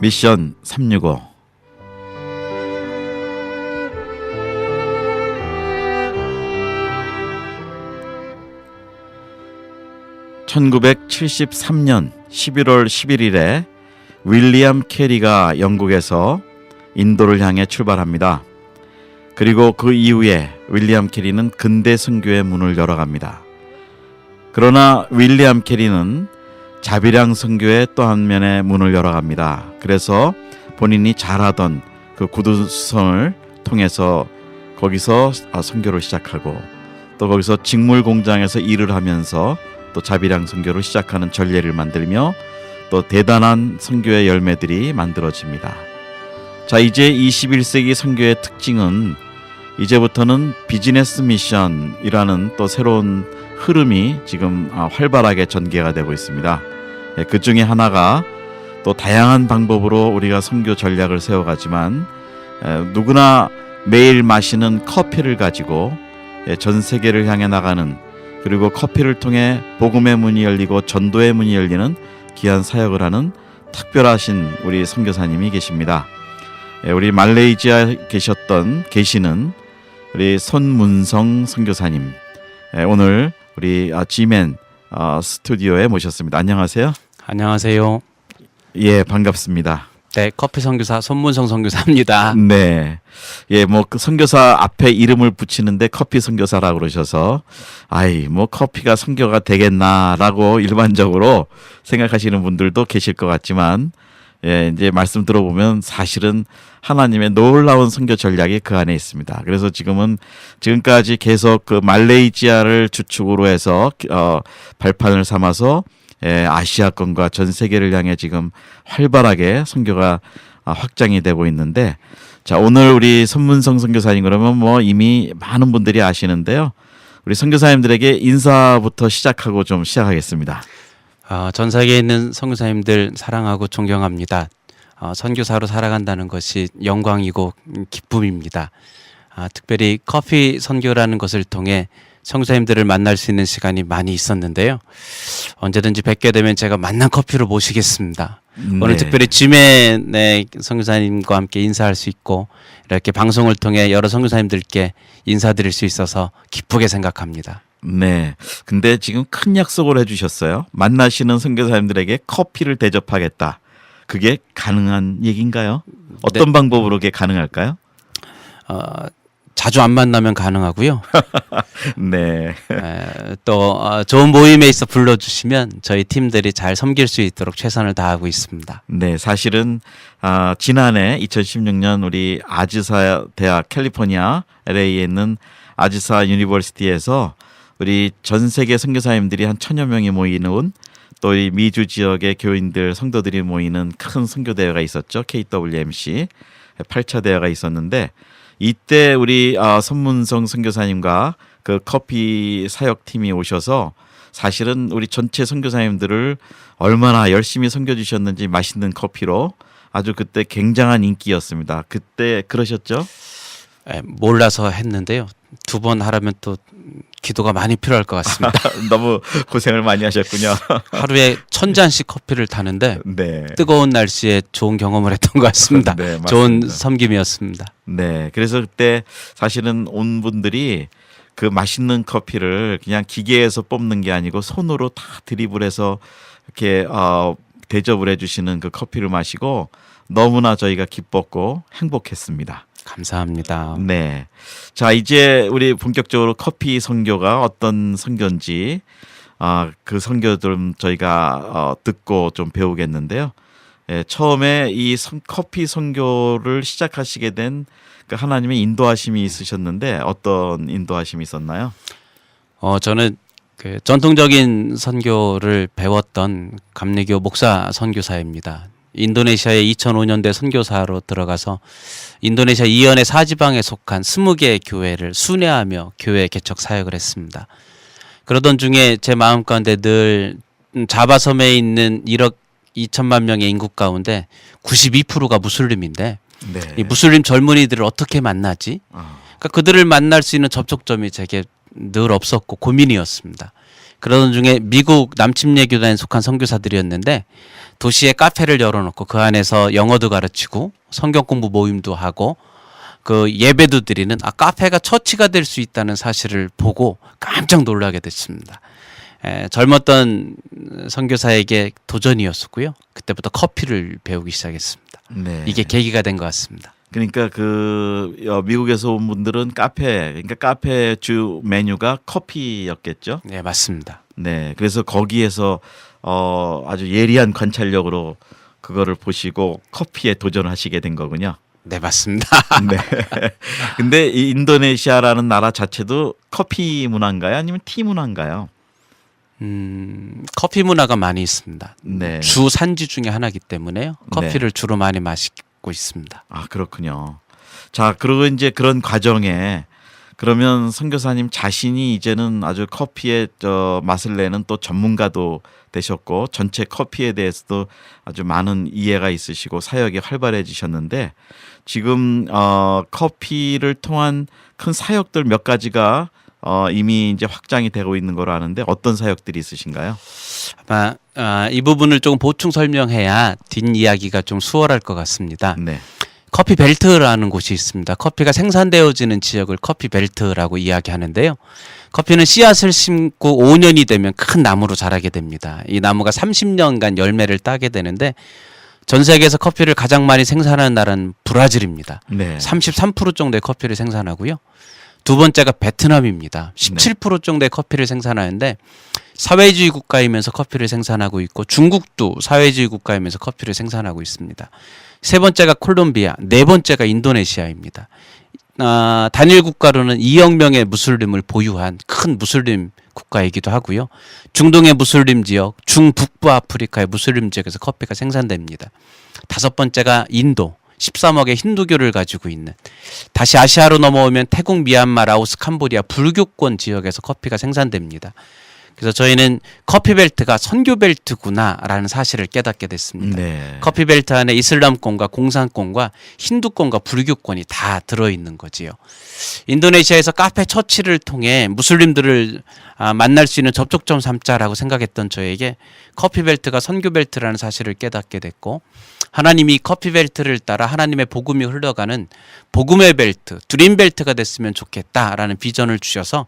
미션 365. (1973년 11월 11일에) 윌리엄 캐리가 영국에서 인도를 향해 출발합니다. 그리고 그 이후에 윌리엄 캐리는 근대 선교의 문을 열어갑니다. 그러나 윌리엄 캐리는 자비랑 선교의 또 한 면의 문을 열어갑니다. 그래서 본인이 잘하던 그 구두선을 통해서 거기서 선교를 시작하고, 또 거기서 직물 공장에서 일을 하면서 또 자비랑 선교를 시작하는 전례를 만들며 또 대단한 선교의 열매들이 만들어집니다. 자, 이제 21세기 선교의 특징은 이제부터는 비즈니스 미션이라는 또 새로운 흐름이 지금 활발하게 전개가 되고 있습니다. 그 중에 하나가 또 다양한 방법으로 우리가 선교 전략을 세워가지만 누구나 매일 마시는 커피를 가지고 전 세계를 향해 나가는, 그리고 커피를 통해 복음의 문이 열리고 전도의 문이 열리는 귀한 사역을 하는 특별하신 우리 선교사님이 계십니다. 우리 말레이시아에 계시는 우리 손문성 선교사님, 오늘 우리 G맨 스튜디오에 모셨습니다. 안녕하세요. 안녕하세요. 예, 반갑습니다. 네, 커피 선교사 손문성 선교사입니다. 네, 예, 뭐 그 선교사 앞에 이름을 붙이는데 커피 선교사라고 그러셔서 뭐 커피가 선교가 되겠나라고 일반적으로 생각하시는 분들도 계실 것 같지만, 예, 이제 말씀 들어보면 사실은 하나님의 놀라운 선교 전략이 그 안에 있습니다. 그래서 지금까지 계속 그 말레이시아를 주축으로 해서 발판을 삼아서 아시아권과 전 세계를 향해 지금 활발하게 선교가 확장이 되고 있는데, 자, 오늘 우리 손문성 선교사님, 그러면 뭐 이미 많은 분들이 아시는데요. 우리 선교사님들에게 인사부터 시작하고 좀 시작하겠습니다. 전 세계에 있는 선교사님들 사랑하고 존경합니다. 선교사로 살아간다는 것이 영광이고 기쁨입니다. 특별히 커피 선교라는 것을 통해 선교사님들을 만날 수 있는 시간이 많이 있었는데요. 언제든지 뵙게 되면 제가 만난 커피로 모시겠습니다. 네. 오늘 특별히 G맨의 선교사님과 함께 인사할 수 있고, 이렇게 방송을 통해 여러 선교사님들께 인사드릴 수 있어서 기쁘게 생각합니다. 네. 근데 지금 큰 약속을 해주셨어요. 만나시는 선교사님들에게 커피를 대접하겠다. 그게 가능한 얘기인가요? 어떤 네. 방법으로 그게 가능할까요? 자주 안 만나면 가능하고요. 네. 또 좋은 모임에 있어 불러주시면 저희 팀들이 잘 섬길 수 있도록 최선을 다하고 있습니다. 네, 사실은 지난해 2016년 우리 아즈사 대학 캘리포니아 LA에 있는 아즈사 유니버시티에서 우리 전 세계 선교사님들이 한 1000여 명이 모이는, 또 이 미주 지역의 교인들 성도들이 모이는 큰 선교 대회가 있었죠. KWMC 8차 대회가 있었는데, 이때 우리 손문성 선교사님과 그 커피 사역팀이 오셔서 사실은 우리 전체 선교사님들을 얼마나 열심히 선교 주셨는지 맛있는 커피로 아주 그때 굉장한 인기였습니다. 그때 그러셨죠? 몰라서 했는데요. 2번 하려면 또 기도가 많이 필요할 것 같습니다. 너무 고생을 많이 하셨군요. 하루에 1000잔씩 커피를 타는데 네. 뜨거운 날씨에 좋은 경험을 했던 것 같습니다. 네, 맞습니다. 좋은 섬김이었습니다. 네, 그래서 그때 사실은 온 분들이 그 맛있는 커피를 그냥 기계에서 뽑는 게 아니고 손으로 다 드립을 이렇게 대접을 해주시는 그 커피를 마시고 너무나 저희가 기뻤고 행복했습니다. 감사합니다. 네, 자, 이제 우리 본격적으로 커피 선교가 어떤 선교인지 그 선교 좀 저희가 듣고 좀 배우겠는데요. 처음에 이 커피 선교를 시작하시게 된 그 하나님의 인도하심이 있으셨는데 어떤 인도하심이 있었나요? 저는 그 전통적인 선교를 배웠던 감리교 목사 선교사입니다. 인도네시아에 2005년도에 선교사로 들어가서 인도네시아 이연의 사지방에 속한 20개의 교회를 순회하며 교회 개척 사역을 했습니다. 그러던 중에 제 마음 가운데 늘 자바섬에 있는 1억 2천만 명의 인구 가운데 92%가 무슬림인데, 네. 이 무슬림 젊은이들을 어떻게 만나지? 그러니까 그들을 만날 수 있는 접촉점이 제게 늘 없었고 고민이었습니다. 그러던 중에 미국 남침예교단에 속한 선교사들이었는데 도시에 카페를 열어놓고 그 안에서 영어도 가르치고 성경 공부 모임도 하고 그 예배도 드리는 카페가 처치가 될 수 있다는 사실을 보고 깜짝 놀라게 됐습니다. 젊었던 선교사에게 도전이었었고요. 그때부터 커피를 배우기 시작했습니다. 네. 이게 계기가 된 것 같습니다. 그러니까 미국에서 온 분들은 그러니까 카페 주 메뉴가 커피였겠죠. 네, 맞습니다. 네, 그래서 거기에서 아주 예리한 관찰력으로 그거를 보시고 커피에 도전하시게 된 거군요. 네, 맞습니다. 네. 근데 이 인도네시아라는 나라 자체도 커피 문화인가요? 아니면 티 문화인가요? 커피 문화가 많이 있습니다. 네. 주 산지 중에 하나이기 때문에요. 커피를 주로 많이 마시고 있습니다. 아, 그렇군요. 자, 그리고 이제 그런 과정에 그러면 선교사님 자신이 이제는 아주 커피의 맛을 내는 또 전문가도 되셨고 전체 커피에 대해서도 아주 많은 이해가 있으시고 사역이 활발해지셨는데 지금 커피를 통한 큰 사역들 몇 가지가 이미 이제 확장이 되고 있는 거로 아는데 어떤 사역들이 있으신가요? 아마 이 부분을 조금 보충 설명해야 뒷이야기가 좀 수월할 것 같습니다. 네. 커피 벨트라는 곳이 있습니다. 커피가 생산되어지는 지역을 커피 벨트라고 이야기하는데요. 커피는 씨앗을 심고 5년이 되면 큰 나무로 자라게 됩니다. 이 나무가 30년간 열매를 따게 되는데 전 세계에서 커피를 가장 많이 생산하는 나라는 브라질입니다. 네. 33% 정도의 커피를 생산하고요. 두 번째가 베트남입니다. 17% 정도의 커피를 생산하는데 사회주의 국가이면서 커피를 생산하고 있고 중국도 사회주의 국가이면서 커피를 생산하고 있습니다. 세 번째가 콜롬비아, 네 번째가 인도네시아입니다. 단일 국가로는 2억 명의 무슬림을 보유한 큰 무슬림 국가이기도 하고요. 중동의 무슬림 지역, 중북부 아프리카의 무슬림 지역에서 커피가 생산됩니다. 다섯 번째가 인도, 13억의 힌두교를 가지고 있는, 다시 아시아로 넘어오면 태국, 미얀마, 라오스, 캄보디아 불교권 지역에서 커피가 생산됩니다. 그래서 저희는 커피벨트가 선교벨트구나라는 사실을 깨닫게 됐습니다. 네. 커피벨트 안에 이슬람권과 공산권과 힌두권과 불교권이 다 들어있는 거지요. 인도네시아에서 카페 처치를 통해 무슬림들을 만날 수 있는 접촉점 삼자라고 생각했던 저에게 커피벨트가 선교벨트라는 사실을 깨닫게 됐고 하나님이 커피벨트를 따라 하나님의 복음이 흘러가는 복음의 벨트, 드림벨트가 됐으면 좋겠다라는 비전을 주셔서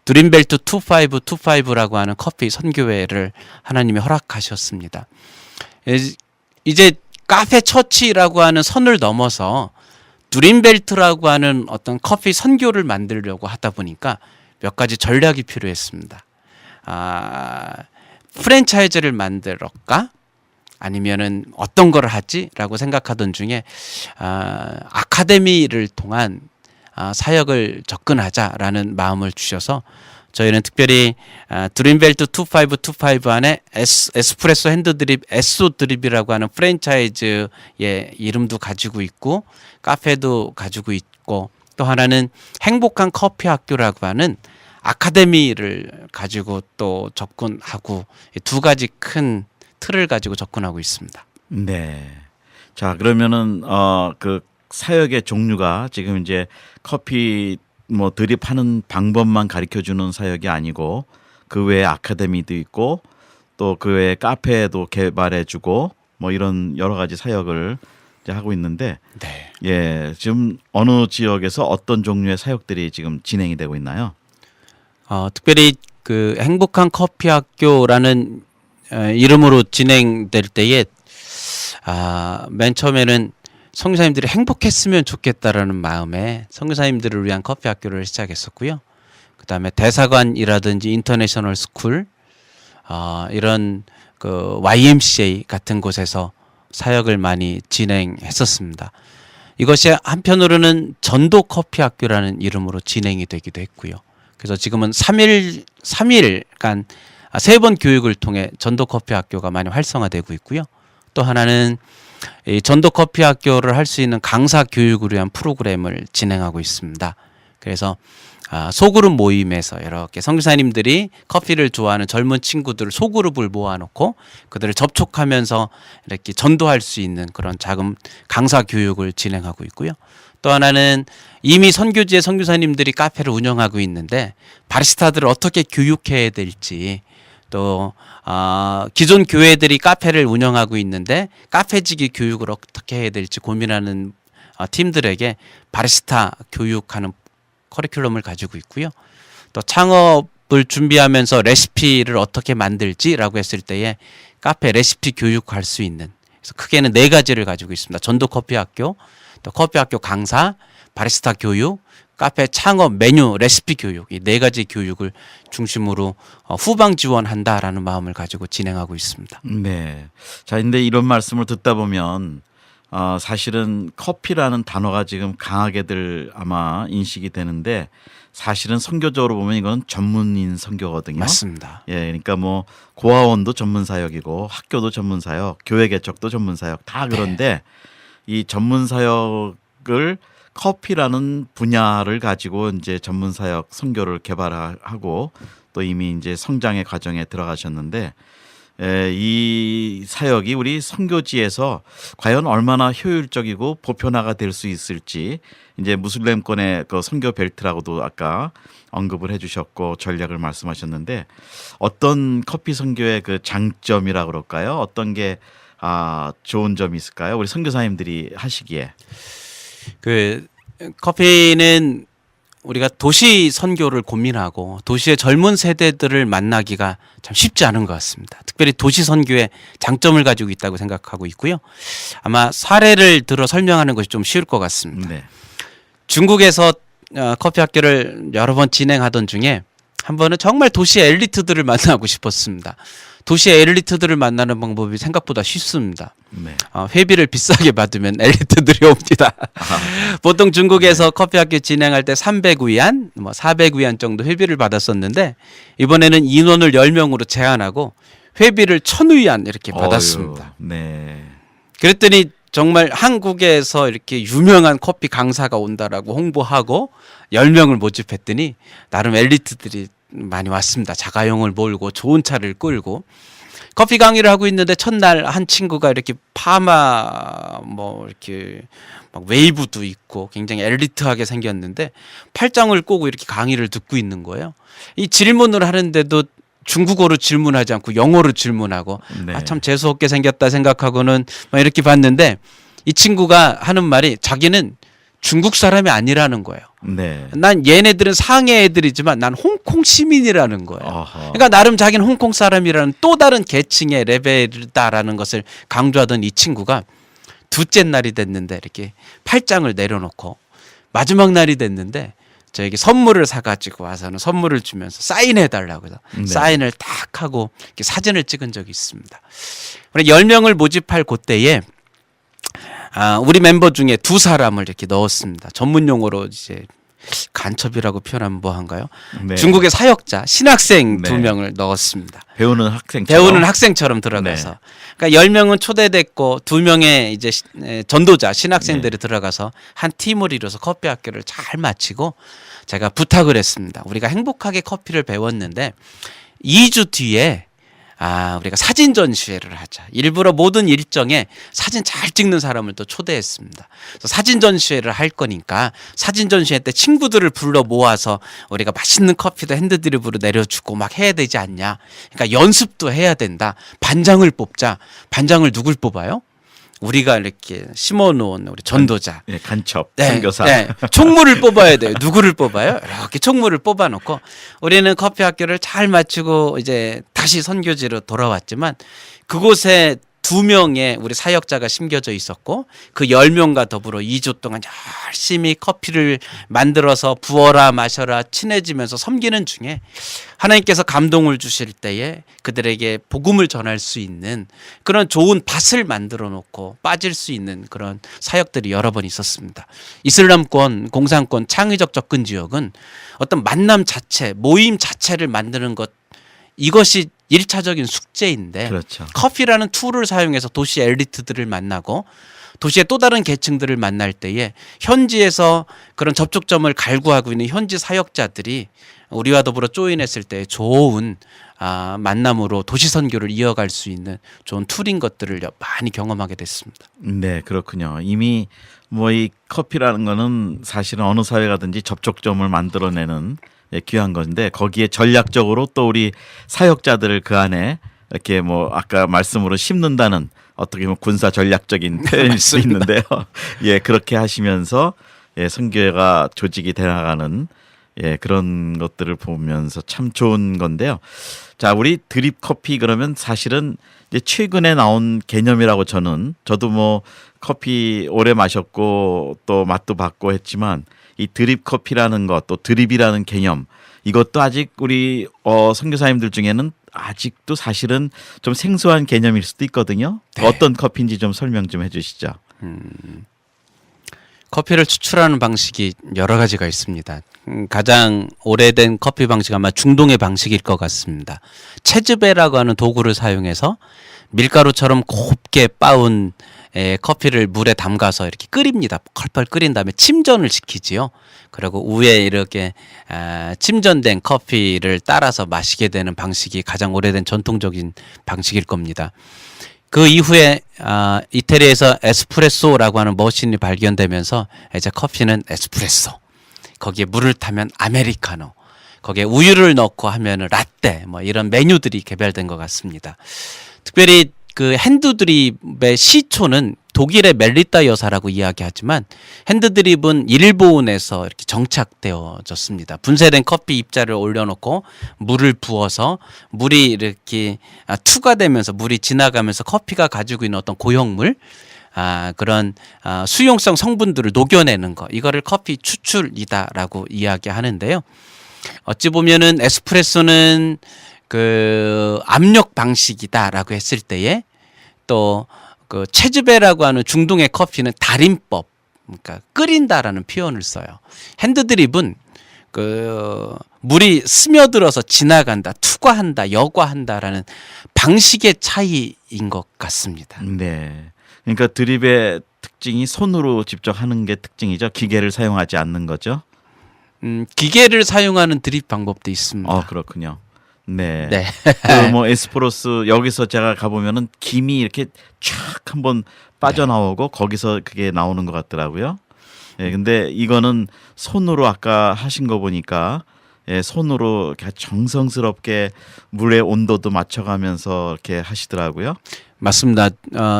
드림벨트 2525라고 하는 커피 선교회를 하나님이 허락하셨습니다. 이제 카페 처치라고 하는 선을 넘어서 드림벨트라고 하는 어떤 커피 선교를 만들려고 하다 보니까 몇 가지 전략이 필요했습니다. 프랜차이즈를 만들었까? 아니면은 어떤 걸 하지라고 생각하던 중에 아카데미를 통한 사역을 접근하자라는 마음을 주셔서 저희는 특별히 드림벨트 2525 안에 에스프레소 핸드드립, 에소 드립이라고 하는 프랜차이즈의 이름도 가지고 있고 카페도 가지고 있고 또 하나는 행복한 커피 학교라고 하는 아카데미를 가지고 또 접근하고 두 가지 큰 틀을 가지고 접근하고 있습니다. 네. 자, 그러면은 그 사역의 종류가 지금 이제 커피 드립하는 방법만 가르쳐 주는 사역이 아니고 그 외에 아카데미도 있고 또 그 외에 카페도 개발해 주고 이런 여러 가지 사역을 이제 하고 있는데 네. 예, 지금 어느 지역에서 어떤 종류의 사역들이 지금 진행이 되고 있나요? 특별히 그 행복한 커피 학교라는 이름으로 진행될 때에 맨 처음에는 선교사님들이 행복했으면 좋겠다라는 마음에 선교사님들을 위한 커피 학교를 시작했었고요. 그다음에 대사관이라든지 인터내셔널 스쿨 이런 그 YMCA 같은 곳에서 사역을 많이 진행했었습니다. 이것이 한편으로는 전도 커피 학교라는 이름으로 진행이 되기도 했고요. 그래서 지금은 3일간 3번 교육을 통해 전도 커피 학교가 많이 활성화되고 있고요. 또 하나는 이 전도 커피 학교를 할 수 있는 강사 교육을 위한 프로그램을 진행하고 있습니다. 그래서 소그룹 모임에서 이렇게 선교사님들이 커피를 좋아하는 젊은 친구들을 소그룹을 모아놓고 그들을 접촉하면서 이렇게 전도할 수 있는 그런 작은 강사 교육을 진행하고 있고요. 또 하나는 이미 선교지의 선교사님들이 카페를 운영하고 있는데 바리스타들을 어떻게 교육해야 될지 또 기존 교회들이 카페를 운영하고 있는데 카페지기 교육을 어떻게 해야 될지 고민하는 팀들에게 바리스타 교육하는 커리큘럼을 가지고 있고요. 또 창업을 준비하면서 레시피를 어떻게 만들지라고 했을 때에 카페 레시피 교육할 수 있는, 그래서 크게는 4가지를 가지고 있습니다. 전도 커피학교, 또 커피학교 강사, 바리스타 교육, 카페 창업 메뉴 레시피 교육, 이 4가지 교육을 중심으로 후방 지원한다라는 마음을 가지고 진행하고 있습니다. 네. 자, 근데 이런 말씀을 듣다 보면 사실은 커피라는 단어가 지금 강하게들 아마 인식이 되는데 사실은 선교적으로 보면 이건 전문인 선교거든요. 맞습니다. 예, 그러니까 뭐 고아원도 전문 사역이고 학교도 전문 사역, 교회 개척도 전문 사역 다 그런데 이 전문 사역을 커피라는 분야를 가지고 이제 전문 사역 선교를 개발하고 또 이미 이제 성장의 과정에 들어가셨는데 이 사역이 우리 선교지에서 과연 얼마나 효율적이고 보편화가 될 수 있을지 이제 무슬림권의 그 선교 벨트라고도 아까 언급을 해주셨고 전략을 말씀하셨는데 어떤 커피 선교의 그 장점이라 그럴까요? 어떤 게 좋은 점이 있을까요? 우리 선교사님들이 하시기에. 그 커피는 우리가 도시 선교를 고민하고 도시의 젊은 세대들을 만나기가 참 쉽지 않은 것 같습니다. 특별히 도시 선교의 장점을 가지고 있다고 생각하고 있고요. 아마 사례를 들어 설명하는 것이 좀 쉬울 것 같습니다. 네. 중국에서 커피 학교를 여러 번 진행하던 중에 한 번은 정말 도시의 엘리트들을 만나고 싶었습니다. 도시의 엘리트들을 만나는 방법이 생각보다 쉽습니다. 네. 회비를 비싸게 받으면 엘리트들이 옵니다. 보통 중국에서 커피 학교 진행할 때 300위안, 400위안 정도 회비를 받았었는데 이번에는 인원을 10명으로 제한하고 회비를 1000위안 이렇게 받았습니다. 네. 그랬더니 정말 한국에서 이렇게 유명한 커피 강사가 온다라고 홍보하고 10명을 모집했더니 나름 엘리트들이 많이 왔습니다. 자가용을 몰고 좋은 차를 끌고 커피 강의를 하고 있는데 첫날 한 친구가 이렇게 파마 이렇게 막 웨이브도 있고 굉장히 엘리트하게 생겼는데 팔짱을 꼬고 이렇게 강의를 듣고 있는 거예요. 이 질문을 하는데도 중국어로 질문하지 않고 영어로 질문하고 네. 참 재수없게 생겼다 생각하고는 막 이렇게 봤는데 이 친구가 하는 말이 자기는 중국 사람이 아니라는 거예요. 네. 난 얘네들은 상해 애들이지만 난 홍콩 시민이라는 거예요. 어허. 그러니까 나름 자기는 홍콩 사람이라는 또 다른 계층의 레벨이다라는 것을 강조하던 이 친구가 둘째 날이 됐는데 이렇게 팔짱을 내려놓고 마지막 날이 됐는데 저에게 선물을 사가지고 와서는 선물을 주면서 사인해달라고 해서 네. 사인을 딱 하고 이렇게 사진을 찍은 적이 있습니다. 우리 10명을 모집할 그때에 우리 멤버 중에 2사람을 이렇게 넣었습니다. 전문 용어로 이제 간첩이라고 표현하면 뭐한가요? 네. 중국의 사역자, 신학생 네. 2명을 넣었습니다. 배우는 학생처럼. 배우는 학생처럼 들어가서. 네. 그러니까 10명은 초대됐고 2명의 이제 전도자, 신학생들이 들어가서 한 팀을 이뤄서 커피 학교를 잘 마치고 제가 부탁을 했습니다. 우리가 행복하게 커피를 배웠는데 2주 뒤에 우리가 사진 전시회를 하자. 일부러 모든 일정에 사진 잘 찍는 사람을 또 초대했습니다. 그래서 사진 전시회를 할 거니까 사진 전시회 때 친구들을 불러 모아서 우리가 맛있는 커피도 핸드드립으로 내려주고 막 해야 되지 않냐. 그러니까 연습도 해야 된다. 반장을 뽑자. 반장을 누굴 뽑아요? 우리가 이렇게 심어놓은 우리 전도자. 네, 간첩, 선교사. 네, 총무를 뽑아야 돼요. 누구를 뽑아요? 이렇게 총무를 뽑아놓고 우리는 커피 학교를 잘 마치고 이제 다시 선교지로 돌아왔지만 그곳에 2명의 우리 사역자가 심겨져 있었고 그 10명과 더불어 2주 동안 열심히 커피를 만들어서 부어라 마셔라 친해지면서 섬기는 중에 하나님께서 감동을 주실 때에 그들에게 복음을 전할 수 있는 그런 좋은 밭을 만들어 놓고 빠질 수 있는 그런 사역들이 여러 번 있었습니다. 이슬람권, 공산권, 창의적 접근 지역은 어떤 만남 자체, 모임 자체를 만드는 것 이것이 1차적인 숙제인데 그렇죠. 커피라는 툴을 사용해서 도시 엘리트들을 만나고 도시의 또 다른 계층들을 만날 때에 현지에서 그런 접촉점을 갈구하고 있는 현지 사역자들이 우리와 더불어 조인했을 때 좋은 만남으로 도시 선교를 이어갈 수 있는 좋은 툴인 것들을 많이 경험하게 됐습니다. 네, 그렇군요. 이미 뭐 이 커피라는 거는 사실은 어느 사회 가든지 접촉점을 만들어내는 귀한 건데 거기에 전략적으로 또 우리 사역자들을 그 안에 이렇게 뭐 아까 말씀으로 심는다는 어떻게 보면 군사 전략적인 표현일 수 있는데요. 예, 그렇게 하시면서 선교회가 조직이 되나가는 그런 것들을 보면서 참 좋은 건데요. 자, 우리 드립 커피 그러면 사실은 이제 최근에 나온 개념이라고 저도 뭐 커피 오래 마셨고 또 맛도 봤고 했지만 이 드립 커피라는 것 또 드립이라는 개념 이것도 아직 우리 선교사님들 중에는 아직도 사실은 좀 생소한 개념일 수도 있거든요. 네. 어떤 커피인지 좀 설명 좀 해주시죠. 커피를 추출하는 방식이 여러 가지가 있습니다. 가장 오래된 커피 방식 아마 중동의 방식일 것 같습니다. 채즈베라고 하는 도구를 사용해서 밀가루처럼 곱게 빻은 커피를 물에 담가서 이렇게 끓입니다. 펄펄 끓인 다음에 침전을 시키지요. 그리고 위에 이렇게 침전된 커피를 따라서 마시게 되는 방식이 가장 오래된 전통적인 방식일 겁니다. 그 이후에 이태리에서 에스프레소라고 하는 머신이 발견되면서 이제 커피는 에스프레소, 거기에 물을 타면 아메리카노, 거기에 우유를 넣고 하면 라떼, 뭐 이런 메뉴들이 개발된 것 같습니다. 특별히 그 핸드드립의 시초는 독일의 멜리타 여사라고 이야기하지만 핸드드립은 일본에서 이렇게 정착되어졌습니다. 분쇄된 커피 입자를 올려놓고 물을 부어서 물이 이렇게 투과되면서 물이 지나가면서 커피가 가지고 있는 어떤 고형물 그런 수용성 성분들을 녹여내는 거, 이거를 커피 추출이다라고 이야기하는데요. 어찌 보면은 에스프레소는 그 압력 방식이다라고 했을 때에 또 그 채즈베라고 하는 중동의 커피는 달인법, 그러니까 끓인다라는 표현을 써요. 핸드드립은 그 물이 스며들어서 지나간다, 투과한다, 여과한다라는 방식의 차이인 것 같습니다. 네. 그러니까 드립의 특징이 손으로 직접 하는 게 특징이죠. 기계를 사용하지 않는 거죠. 기계를 사용하는 드립 방법도 있습니다. 그렇군요. 네. 네. 그 뭐 에스프레소 여기서 제가 가보면은 김이 이렇게 쫙 한번 빠져나오고 거기서 그게 나오는 것 같더라고요. 예, 근데 이거는 손으로 아까 하신 거 보니까 손으로 이렇게 정성스럽게 물의 온도도 맞춰가면서 이렇게 하시더라고요. 맞습니다.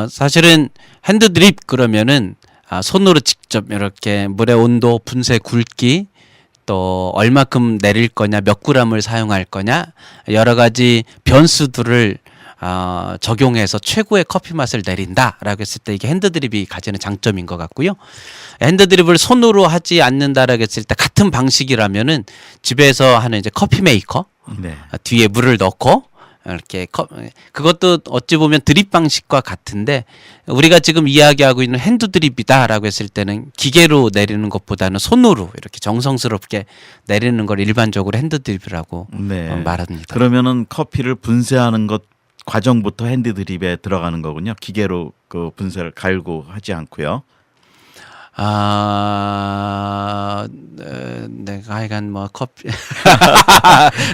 사실은 핸드드립 그러면은 손으로 직접 이렇게 물의 온도, 분쇄 굵기, 또 얼마큼 내릴 거냐, 몇 그램을 사용할 거냐, 여러 가지 변수들을 적용해서 최고의 커피 맛을 내린다라고 했을 때 이게 핸드드립이 가지는 장점인 것 같고요. 핸드드립을 손으로 하지 않는다라고 했을 때 같은 방식이라면은 집에서 하는 이제 커피 메이커 뒤에 물을 넣고 이렇게 그것도 어찌 보면 드립 방식과 같은데 우리가 지금 이야기하고 있는 핸드드립이다라고 했을 때는 기계로 내리는 것보다는 손으로 이렇게 정성스럽게 내리는 걸 일반적으로 핸드드립이라고 말합니다. 그러면은 커피를 분쇄하는 것 과정부터 핸드드립에 들어가는 거군요. 기계로 그 분쇄를 갈고 하지 않고요. 내가 하여간 뭐 커피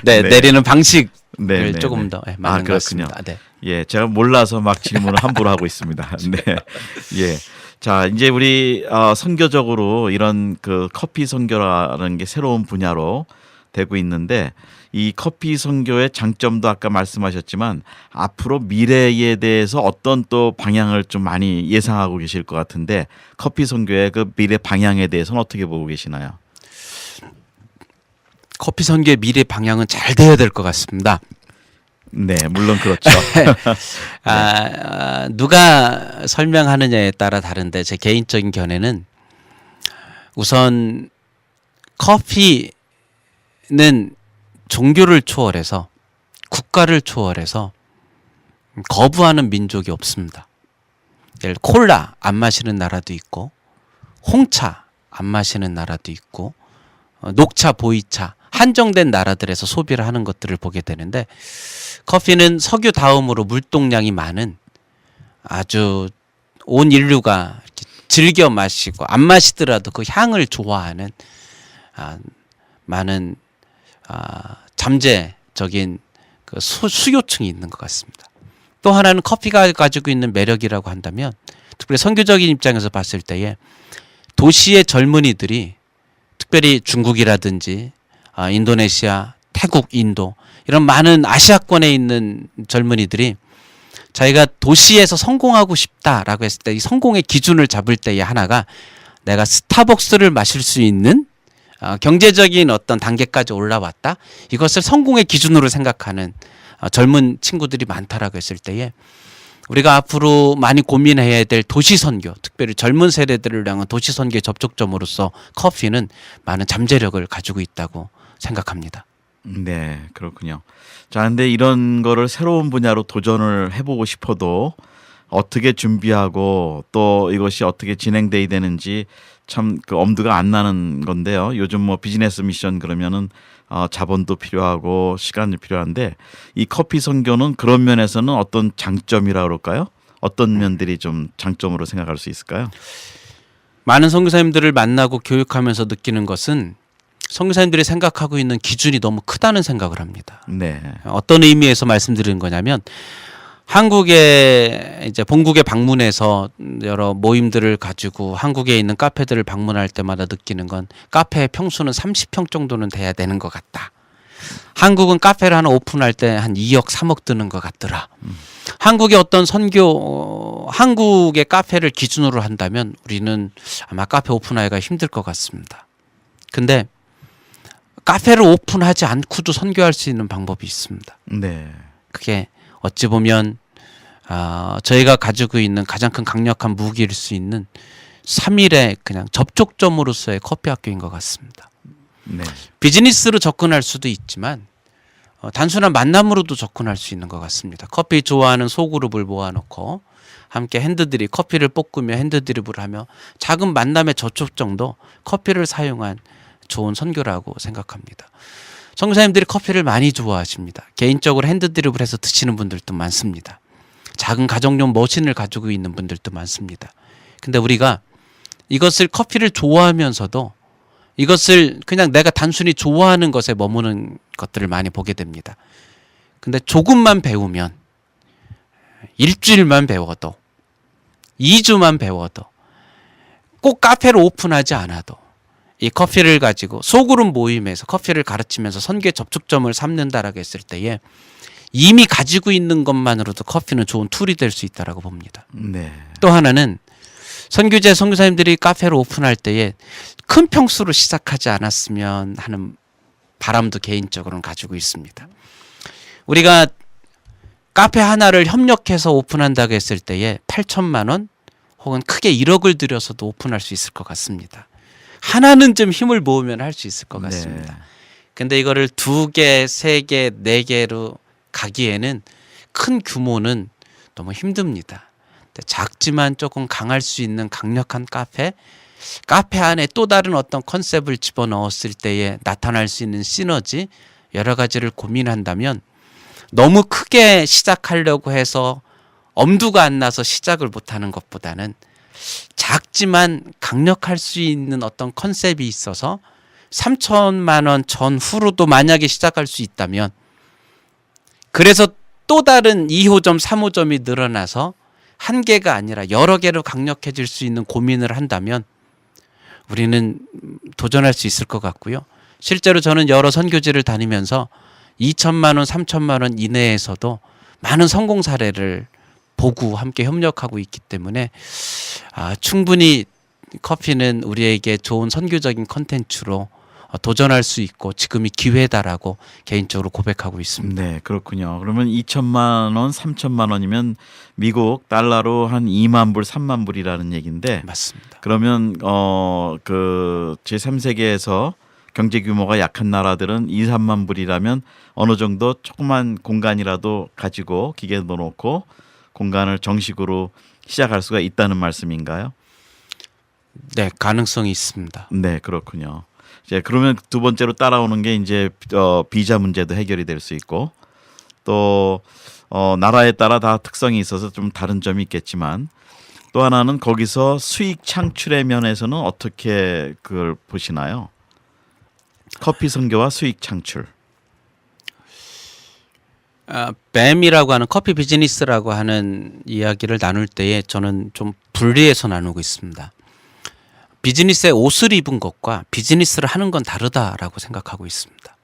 내리는 방식 조금 더 맞는 것 같습니다. 네. 예, 제가 몰라서 막 질문을 함부로 하고 있습니다. 네, 예. 자, 이제 우리 선교적으로 이런 그 커피 선교라는 게 새로운 분야로 되고 있는데 이 커피 선교의 장점도 아까 말씀하셨지만 앞으로 미래에 대해서 어떤 또 방향을 좀 많이 예상하고 계실 것 같은데 커피 선교의 그 미래 방향에 대해서는 어떻게 보고 계시나요? 커피 선교의 미래 방향은 잘 되어야 될 것 같습니다. 네, 물론 그렇죠. 누가 설명하느냐에 따라 다른데 제 개인적인 견해는 우선 커피는 종교를 초월해서 국가를 초월해서 거부하는 민족이 없습니다. 예를 들어 콜라 안 마시는 나라도 있고 홍차 안 마시는 나라도 있고 녹차, 보이차 한정된 나라들에서 소비를 하는 것들을 보게 되는데 커피는 석유 다음으로 물동량이 많은 아주 온 인류가 즐겨 마시고 안 마시더라도 그 향을 좋아하는 많은 잠재적인 그 수요층이 있는 것 같습니다. 또 하나는 커피가 가지고 있는 매력이라고 한다면 특별히 선교적인 입장에서 봤을 때에 도시의 젊은이들이 특별히 중국이라든지 인도네시아, 태국, 인도 이런 많은 아시아권에 있는 젊은이들이 자기가 도시에서 성공하고 싶다라고 했을 때 이 성공의 기준을 잡을 때의 하나가 내가 스타벅스를 마실 수 있는 경제적인 어떤 단계까지 올라왔다. 이것을 성공의 기준으로 생각하는 젊은 친구들이 많다라고 했을 때에 우리가 앞으로 많이 고민해야 될 도시 선교, 특별히 젊은 세대들을 향한 도시 선교의 접촉점으로서 커피는 많은 잠재력을 가지고 있다고 생각합니다. 네, 그렇군요. 자, 근데 이런 거를 새로운 분야로 도전을 해보고 싶어도 어떻게 준비하고 또 이것이 어떻게 진행돼야 되는지 참 그 엄두가 안 나는 건데요. 요즘 뭐 비즈니스 미션 그러면은 자본도 필요하고 시간이 필요한데 이 커피 선교는 그런 면에서는 어떤 장점이라 그럴까요? 어떤 면들이 좀 장점으로 생각할 수 있을까요? 많은 선교사님들을 만나고 교육하면서 느끼는 것은 선교사님들이 생각하고 있는 기준이 너무 크다는 생각을 합니다. 네. 어떤 의미에서 말씀드리는 거냐면 한국에 이제 본국에 방문해서 여러 모임들을 가지고 한국에 있는 카페들을 방문할 때마다 느끼는 건 카페의 평수는 30평 정도는 돼야 되는 것 같다. 한국은 카페를 하나 오픈할 때 한 2억, 3억 드는 것 같더라. 한국의 어떤 한국의 카페를 기준으로 한다면 우리는 아마 카페 오픈하기가 힘들 것 같습니다. 근데 카페를 오픈하지 않고도 선교할 수 있는 방법이 있습니다. 네. 그게 어찌 보면 저희가 가지고 있는 가장 큰 강력한 무기일 수 있는 3일의 그냥 접촉점으로서의 커피 학교인 것 같습니다. 네. 비즈니스로 접근할 수도 있지만 단순한 만남으로도 접근할 수 있는 것 같습니다. 커피 좋아하는 소그룹을 모아놓고 함께 핸드드립, 커피를 볶으며 핸드드립을 하며 작은 만남의 접촉 정도 커피를 사용한 좋은 선교라고 생각합니다. 선교사님들이 커피를 많이 좋아하십니다. 개인적으로 핸드드립을 해서 드시는 분들도 많습니다. 작은 가정용 머신을 가지고 있는 분들도 많습니다. 근데 우리가 이것을 커피를 좋아하면서도 이것을 그냥 내가 단순히 좋아하는 것에 머무는 것들을 많이 보게 됩니다. 근데 조금만 배우면 일주일만 배워도 2주만 배워도 꼭 카페를 오픈하지 않아도 이 커피를 가지고 소그룹 모임에서 커피를 가르치면서 선교의 접촉점을 삼는다라고 했을 때에 이미 가지고 있는 것만으로도 커피는 좋은 툴이 될 수 있다라고 봅니다. 네. 또 하나는 선교제 선교사님들이 카페를 오픈할 때에 큰 평수로 시작하지 않았으면 하는 바람도 개인적으로는 가지고 있습니다. 우리가 카페 하나를 협력해서 오픈한다고 했을 때에 8천만 원 혹은 크게 1억을 들여서도 오픈할 수 있을 것 같습니다. 하나는 좀 힘을 모으면 할 수 있을 것 같습니다. 네. 근데 이거를 2개, 3개, 4개로 가기에는 큰 규모는 너무 힘듭니다. 작지만 조금 강할 수 있는 강력한 카페 안에 또 다른 어떤 컨셉을 집어넣었을 때에 나타날 수 있는 시너지 여러 가지를 고민한다면 너무 크게 시작하려고 해서 엄두가 안 나서 시작을 못하는 것보다는 작지만 강력할 수 있는 어떤 컨셉이 있어서 3천만 원 전후로도 만약에 시작할 수 있다면 그래서 또 다른 2호점, 3호점이 늘어나서 한 개가 아니라 여러 개로 강력해질 수 있는 고민을 한다면 우리는 도전할 수 있을 것 같고요. 실제로 저는 여러 선교지를 다니면서 2천만 원, 3천만 원 이내에서도 많은 성공 사례를 보고 함께 협력하고 있기 때문에 충분히 커피는 우리에게 좋은 선교적인 컨텐츠로 도전할 수 있고 지금이 기회다라고 개인적으로 고백하고 있습니다. 네, 그렇군요. 그러면 2천만 원, 3천만 원이면 미국 달러로 한 2만 불, 3만 불이라는 얘기인데 맞습니다. 그러면 그 제3세계에서 경제 규모가 약한 나라들은 2, 3만 불이라면 어느 정도 조그만 공간이라도 가지고 기계 넣어놓고 공간을 정식으로 시작할 수가 있다는 말씀인가요? 네, 가능성이 있습니다. 네, 그렇군요. 이제 그러면 두 번째로 따라오는 게 이제 비자 문제도 해결이 될 수 있고 또 나라에 따라 다 특성이 있어서 좀 다른 점이 있겠지만 또 하나는 거기서 수익 창출의 면에서는 어떻게 그걸 보시나요? 커피 선교와 수익 창출. 뱀이라고 하는 커피 비즈니스라고 하는 이야기를 나눌 때에 저는 좀 분리해서 나누고 있습니다. 비즈니스에 옷을 입은 것과 비즈니스를 하는 건 다르다라고 생각하고 있습니다.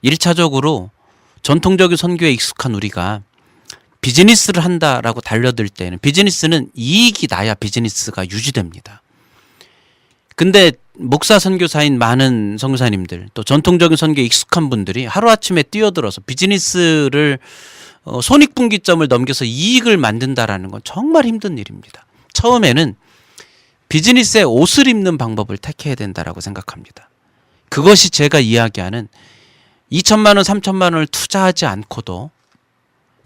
1차적으로 전통적인 선교에 익숙한 우리가 비즈니스를 한다라고 달려들 때는 비즈니스는 이익이 나야 비즈니스가 유지됩니다. 근데 목사 선교사인 많은 선교사님들 또 전통적인 선교에 익숙한 분들이 하루아침에 뛰어들어서 비즈니스를 손익분기점을 넘겨서 이익을 만든다라는 건 정말 힘든 일입니다. 처음에는 비즈니스에 옷을 입는 방법을 택해야 된다라고 생각합니다. 그것이 제가 이야기하는 2천만 원, 3천만 원을 투자하지 않고도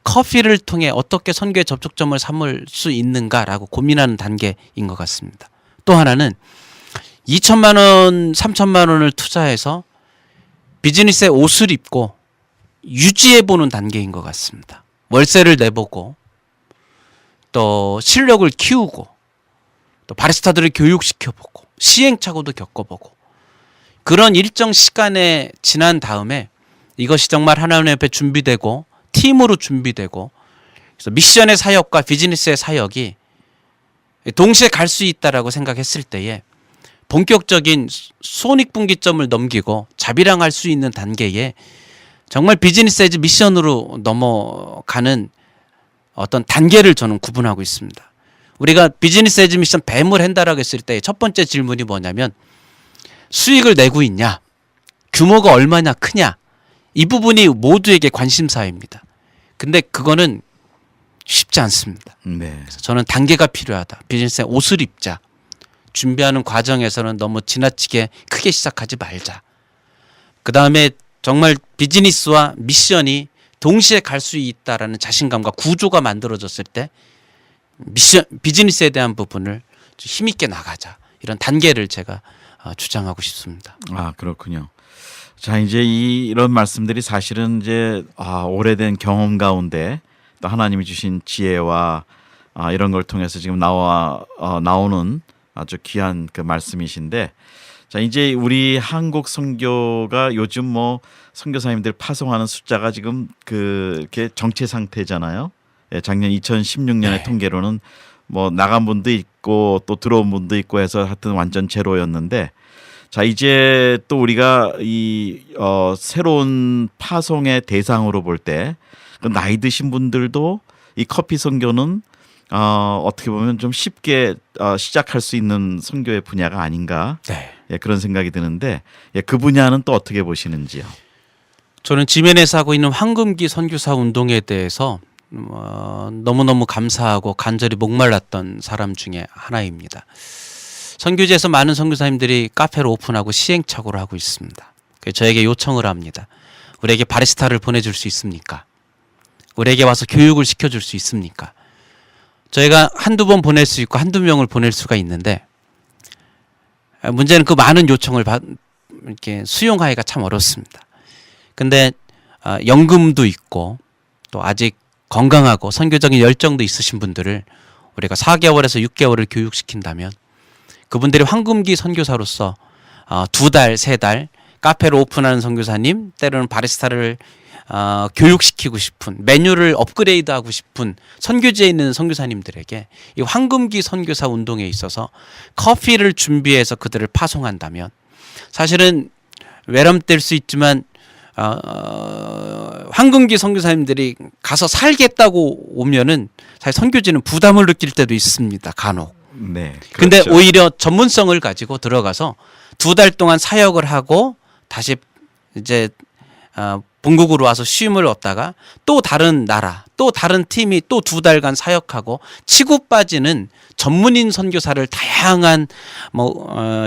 커피를 통해 어떻게 선교의 접촉점을 삼을 수 있는가라고 고민하는 단계인 것 같습니다. 또 하나는 2천만 원, 3천만 원을 투자해서 비즈니스에 옷을 입고 유지해보는 단계인 것 같습니다. 월세를 내보고 또 실력을 키우고 또 바리스타들을 교육시켜보고 시행착오도 겪어보고 그런 일정 시간에 지난 다음에 이것이 정말 하나님 앞에 준비되고 팀으로 준비되고 그래서 미션의 사역과 비즈니스의 사역이 동시에 갈 수 있다라고 생각했을 때에 본격적인 손익분기점을 넘기고 자비랑할 수 있는 단계에 정말 비즈니스 에즈 미션으로 넘어가는 어떤 단계를 저는 구분하고 있습니다. 우리가 비즈니스 에즈 미션 뱀을 한다라고 했을 때 첫 번째 질문이 뭐냐면 수익을 내고 있냐? 규모가 얼마나 크냐? 이 부분이 모두에게 관심사입니다. 근데 그거는 쉽지 않습니다. 네. 그래서 저는 단계가 필요하다. 비즈니스에 옷을 입자. 준비하는 과정에서는 너무 지나치게 크게 시작하지 말자. 그 다음에 정말 비즈니스와 미션이 동시에 갈 수 있다라는 자신감과 구조가 만들어졌을 때 비즈니스에 대한 부분을 힘있게 나가자. 이런 단계를 제가 주장하고 싶습니다. 아, 그렇군요. 자, 이제 이런 말씀들이 사실은 이제 오래된 경험 가운데 또 하나님이 주신 지혜와 이런 걸 통해서 지금 나오는 아주 귀한 그 말씀이신데, 자, 이제 우리 한국 선교가 요즘 뭐 선교사님들 파송하는 숫자가 지금 이렇게 정체 상태잖아요. 예, 작년 2016년의 네. 통계로는 뭐 나간 분도 있고 또 들어온 분도 있고 해서 하여튼 완전 제로였는데, 자, 이제 또 우리가 새로운 파송의 대상으로 볼 때 그 나이 드신 분들도 이 커피 선교는 어떻게 보면 좀 쉽게 시작할 수 있는 선교의 분야가 아닌가, 네. 예, 그런 생각이 드는데, 예, 그 분야는 또 어떻게 보시는지요? 저는 지면에서 하고 있는 황금기 선교사 운동에 대해서 너무너무 감사하고 간절히 목말랐던 사람 중에 하나입니다. 선교지에서 많은 선교사님들이 카페를 오픈하고 시행착오를 하고 있습니다. 저에게 요청을 합니다. 우리에게 바리스타를 보내줄 수 있습니까? 우리에게 와서 교육을 시켜줄 수 있습니까? 저희가 한두 번 보낼 수 있고 한두 명을 보낼 수가 있는데 문제는 그 많은 요청을 이렇게 수용하기가 참 어렵습니다. 근데 연금도 있고 또 아직 건강하고 선교적인 열정도 있으신 분들을 우리가 4개월에서 6개월을 교육시킨다면 그분들이 황금기 선교사로서 2달, 3달 카페를 오픈하는 선교사님, 때로는 바리스타를 교육시키고 싶은, 메뉴를 업그레이드하고 싶은 선교지에 있는 선교사님들에게 이 황금기 선교사 운동에 있어서 커피를 준비해서 그들을 파송한다면 사실은 외람될 수 있지만 황금기 선교사님들이 가서 살겠다고 오면은 사실 선교지는 부담을 느낄 때도 있습니다. 간혹. 네. 근데 그렇죠. 오히려 전문성을 가지고 들어가서 2달 동안 사역을 하고 다시 이제 본국으로 와서 쉼을 얻다가 또 다른 나라, 또 다른 팀이 또 2달간 사역하고 치고 빠지는 전문인 선교사를 다양한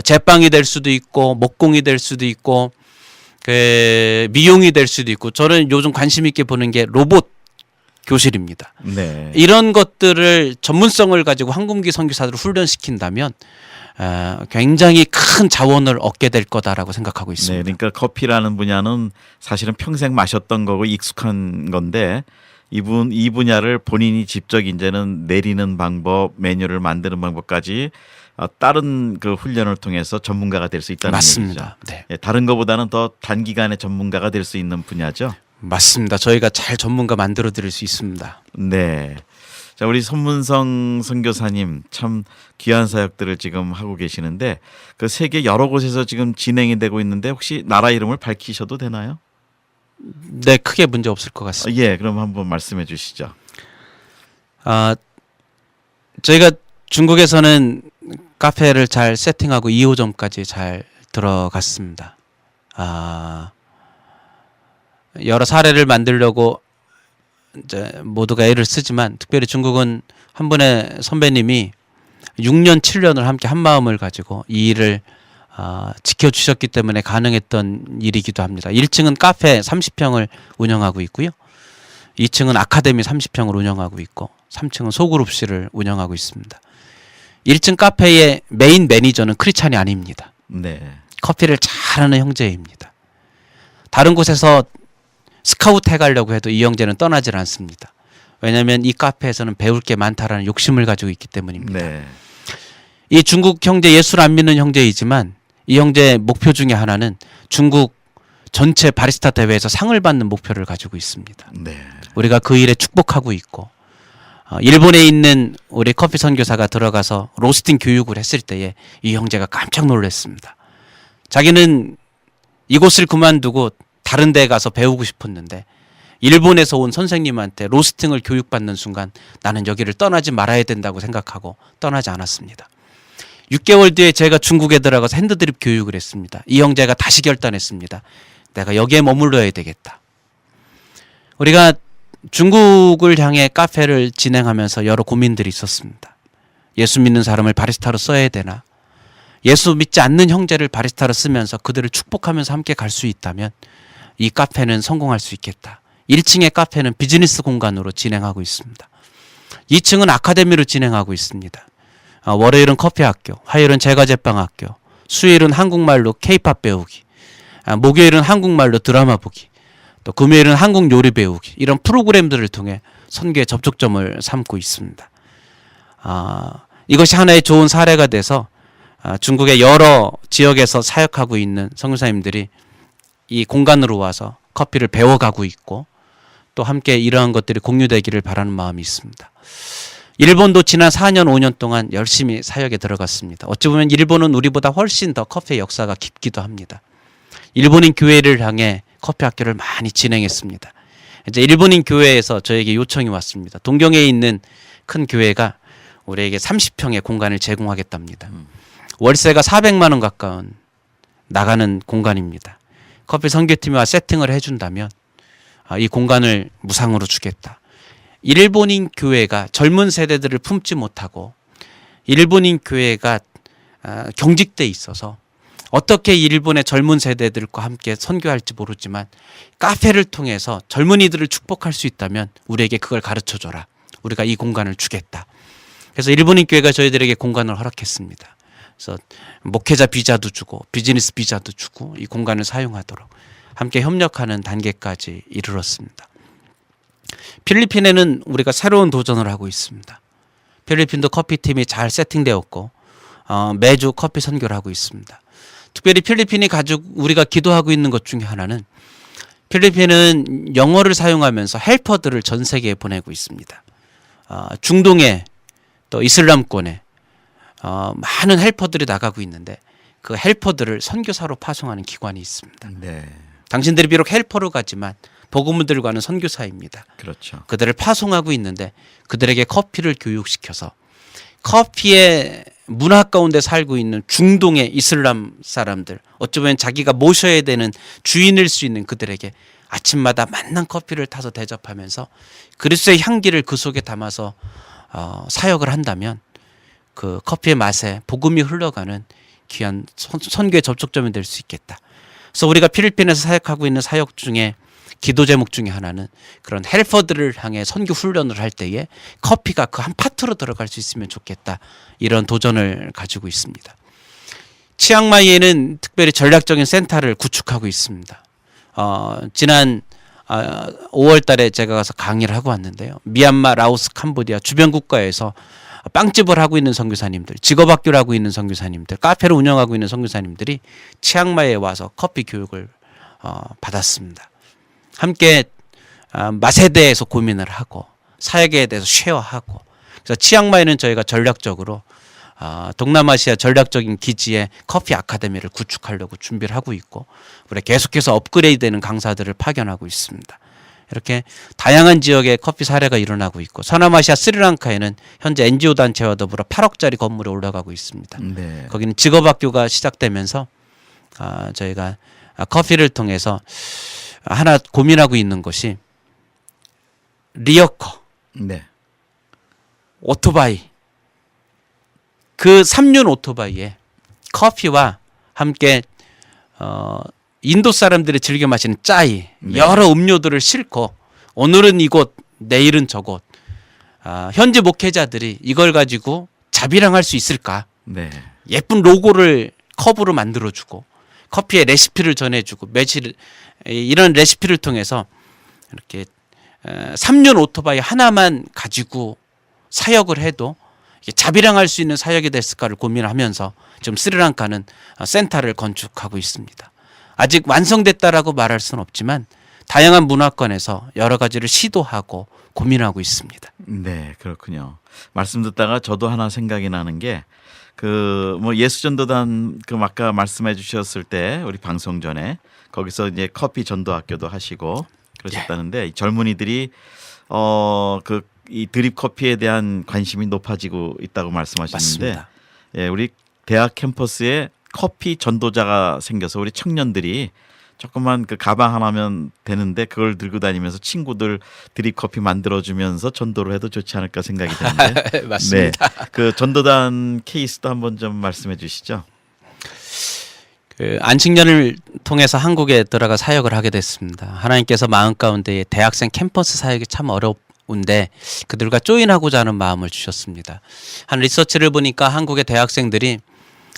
제빵이 될 수도 있고 목공이 될 수도 있고 미용이 될 수도 있고, 저는 요즘 관심 있게 보는 게 로봇 교실입니다. 네. 이런 것들을 전문성을 가지고 황금기 선교사들을 훈련시킨다면 굉장히 큰 자원을 얻게 될 거다라고 생각하고 있습니다. 네, 그러니까 커피라는 분야는 사실은 평생 마셨던 거고 익숙한 건데 이 분야를 본인이 직접 이제는 내리는 방법, 메뉴를 만드는 방법까지 다른 그 훈련을 통해서 전문가가 될 수 있다는 맞습니다. 얘기죠. 네. 예, 다른 것보다는 더 단기간에 전문가가 될 수 있는 분야죠. 맞습니다. 저희가 잘 전문가 만들어 드릴 수 있습니다. 네. 자, 우리 손문성 선교사님 참 귀한 사역들을 지금 하고 계시는데 그 세계 여러 곳에서 지금 진행이 되고 있는데 혹시 나라 이름을 밝히셔도 되나요? 네, 크게 문제 없을 것 같습니다. 예, 그럼 한번 말씀해 주시죠. 저희가 중국에서는 카페를 잘 세팅하고 2호점까지 잘 들어갔습니다. 여러 사례를 만들려고 이제 모두가 애를 쓰지만 특별히 중국은 한 분의 선배님이 6년 7년을 함께 한 마음을 가지고 이 일을 지켜주셨기 때문에 가능했던 일이기도 합니다. 1층은 카페 30평을 운영하고 있고요. 2층은 아카데미 30평을 운영하고 있고 3층은 소그룹실을 운영하고 있습니다. 1층 카페의 메인 매니저는 크리찬이 아닙니다. 네. 커피를 잘하는 형제입니다. 다른 곳에서 스카우트 해가려고 해도 이 형제는 떠나질 않습니다. 왜냐하면 이 카페에서는 배울 게 많다라는 욕심을 가지고 있기 때문입니다. 네. 이 중국 형제 예술 안 믿는 형제이지만 이 형제의 목표 중에 하나는 중국 전체 바리스타 대회에서 상을 받는 목표를 가지고 있습니다. 네. 우리가 그 일에 축복하고 있고 일본에 있는 우리 커피 선교사가 들어가서 로스팅 교육을 했을 때에 이 형제가 깜짝 놀랐습니다. 자기는 이곳을 그만두고 다른 데 가서 배우고 싶었는데 일본에서 온 선생님한테 로스팅을 교육받는 순간 나는 여기를 떠나지 말아야 된다고 생각하고 떠나지 않았습니다. 6개월 뒤에 제가 중국에 들어가서 핸드드립 교육을 했습니다. 이 형제가 다시 결단했습니다. 내가 여기에 머물러야 되겠다. 우리가 중국을 향해 카페를 진행하면서 여러 고민들이 있었습니다. 예수 믿는 사람을 바리스타로 써야 되나? 예수 믿지 않는 형제를 바리스타로 쓰면서 그들을 축복하면서 함께 갈 수 있다면 이 카페는 성공할 수 있겠다. 1층의 카페는 비즈니스 공간으로 진행하고 있습니다. 2층은 아카데미로 진행하고 있습니다. 월요일은 커피 학교, 화요일은 제과제빵 학교, 수요일은 한국말로 K-팝 배우기, 목요일은 한국말로 드라마 보기, 또 금요일은 한국 요리 배우기, 이런 프로그램들을 통해 선교의 접촉점을 삼고 있습니다. 이것이 하나의 좋은 사례가 돼서 중국의 여러 지역에서 사역하고 있는 선교사님들이 이 공간으로 와서 커피를 배워가고 있고 또 함께 이러한 것들이 공유되기를 바라는 마음이 있습니다. 일본도 지난 4년 5년 동안 열심히 사역에 들어갔습니다. 어찌 보면 일본은 우리보다 훨씬 더 커피의 역사가 깊기도 합니다. 일본인 교회를 향해 커피 학교를 많이 진행했습니다. 이제 일본인 교회에서 저에게 요청이 왔습니다. 동경에 있는 큰 교회가 우리에게 30평의 공간을 제공하겠답니다. 월세가 400만 원 가까운 나가는 공간입니다. 커피 선교팀이 세팅을 해준다면 이 공간을 무상으로 주겠다. 일본인 교회가 젊은 세대들을 품지 못하고 일본인 교회가 경직돼 있어서 어떻게 일본의 젊은 세대들과 함께 선교할지 모르지만 카페를 통해서 젊은이들을 축복할 수 있다면 우리에게 그걸 가르쳐줘라. 우리가 이 공간을 주겠다. 그래서 일본인 교회가 저희들에게 공간을 허락했습니다. 그래서 목회자 비자도 주고 비즈니스 비자도 주고 이 공간을 사용하도록 함께 협력하는 단계까지 이르렀습니다. 필리핀에는 우리가 새로운 도전을 하고 있습니다. 필리핀도 커피팀이 잘 세팅되었고 매주 커피 선교를 하고 있습니다. 특별히 필리핀이 우리가 기도하고 있는 것 중에 하나는 필리핀은 영어를 사용하면서 헬퍼들을 전 세계에 보내고 있습니다. 중동에 또 이슬람권에 많은 헬퍼들이 나가고 있는데 그 헬퍼들을 선교사로 파송하는 기관이 있습니다. 네. 당신들이 비록 헬퍼로 가지만 복음을 들고 가는 선교사입니다. 그렇죠. 그들을 파송하고 있는데 그들에게 커피를 교육시켜서 커피의 문화 가운데 살고 있는 중동의 이슬람 사람들, 어쩌면 자기가 모셔야 되는 주인일 수 있는 그들에게 아침마다 맛난 커피를 타서 대접하면서 그리스도의 향기를 그 속에 담아서 사역을 한다면 그 커피의 맛에 복음이 흘러가는 귀한 선교의 접촉점이 될 수 있겠다. 그래서 우리가 필리핀에서 사역하고 있는 사역 중에 기도 제목 중에 하나는 그런 헬퍼들을 향해 선교 훈련을 할 때에 커피가 그 한 파트로 들어갈 수 있으면 좋겠다. 이런 도전을 가지고 있습니다. 치앙마이에는 특별히 전략적인 센터를 구축하고 있습니다. 지난 5월 달에 제가 가서 강의를 하고 왔는데요. 미얀마, 라오스, 캄보디아 주변 국가에서 빵집을 하고 있는 선교사님들, 직업학교를 하고 있는 선교사님들, 카페를 운영하고 있는 선교사님들이 치앙마이에 와서 커피 교육을 받았습니다. 함께 맛에 대해서 고민을 하고 사역에 대해서 쉐어하고 그래서 치앙마이는 저희가 전략적으로 동남아시아 전략적인 기지에 커피 아카데미를 구축하려고 준비를 하고 있고 우리 계속해서 업그레이드되는 강사들을 파견하고 있습니다. 이렇게 다양한 지역에 커피 사례가 일어나고 있고 서남아시아 스리랑카에는 현재 NGO 단체와 더불어 8억짜리 건물이 올라가고 있습니다. 네. 거기는 직업학교가 시작되면서 저희가 커피를 통해서 하나 고민하고 있는 것이 리어커, 네. 오토바이 그 3륜 오토바이에 커피와 함께 인도 사람들이 즐겨 마시는 짜이 네. 여러 음료들을 싣고 오늘은 이곳 내일은 저곳 현지 목회자들이 이걸 가지고 자비랑할 수 있을까 네. 예쁜 로고를 컵으로 만들어주고 커피의 레시피를 전해주고 매실 이런 레시피를 통해서 이렇게 3륜 오토바이 하나만 가지고 사역을 해도 자비랑할 수 있는 사역이 됐을까를 고민하면서 지금 스리랑카는 센터를 건축하고 있습니다. 아직 완성됐다라고 말할 수는 없지만 다양한 문화권에서 여러 가지를 시도하고 고민하고 있습니다. 네, 그렇군요. 말씀 듣다가 저도 하나 생각이 나는 게 그 뭐 예수전도단 그 아까 말씀해 주셨을 때 우리 방송 전에 거기서 이제 커피 전도학교도 하시고 그러셨다는데 이 젊은이들이 그 이 드립 커피에 대한 관심이 높아지고 있다고 말씀하셨는데 맞습니다. 예, 우리 대학 캠퍼스에 커피 전도자가 생겨서 우리 청년들이 조그만 그 가방 하나면 되는데 그걸 들고 다니면서 친구들 드립 커피 만들어주면서 전도를 해도 좋지 않을까 생각이 드는데 맞습니다. 네, 그 전도단 케이스도 한번 좀 말씀해 주시죠. 그 안식년을 통해서 한국에 들어가 사역을 하게 됐습니다. 하나님께서 마음 가운데 대학생 캠퍼스 사역이 참 어려운데 그들과 조인하고자 하는 마음을 주셨습니다. 한 리서치를 보니까 한국의 대학생들이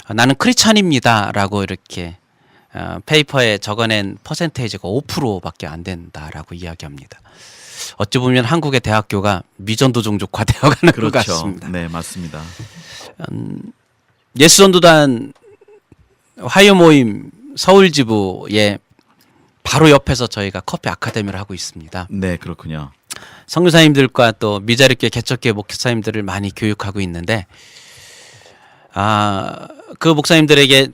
나는 크리스찬입니다라고 이렇게 페이퍼에 적어낸 퍼센테이지가 5%밖에 안 된다라고 이야기합니다. 어찌 보면 한국의 대학교가 미전도 종족화되어가는 것 같습니다. 네, 맞습니다. 예수전도단 화요 모임 서울지부에 바로 옆에서 저희가 커피 아카데미를 하고 있습니다. 네, 그렇군요. 선교사님들과 또 미자립교회 개척교회 목사님들을 많이 교육하고 있는데 그 목사님들에게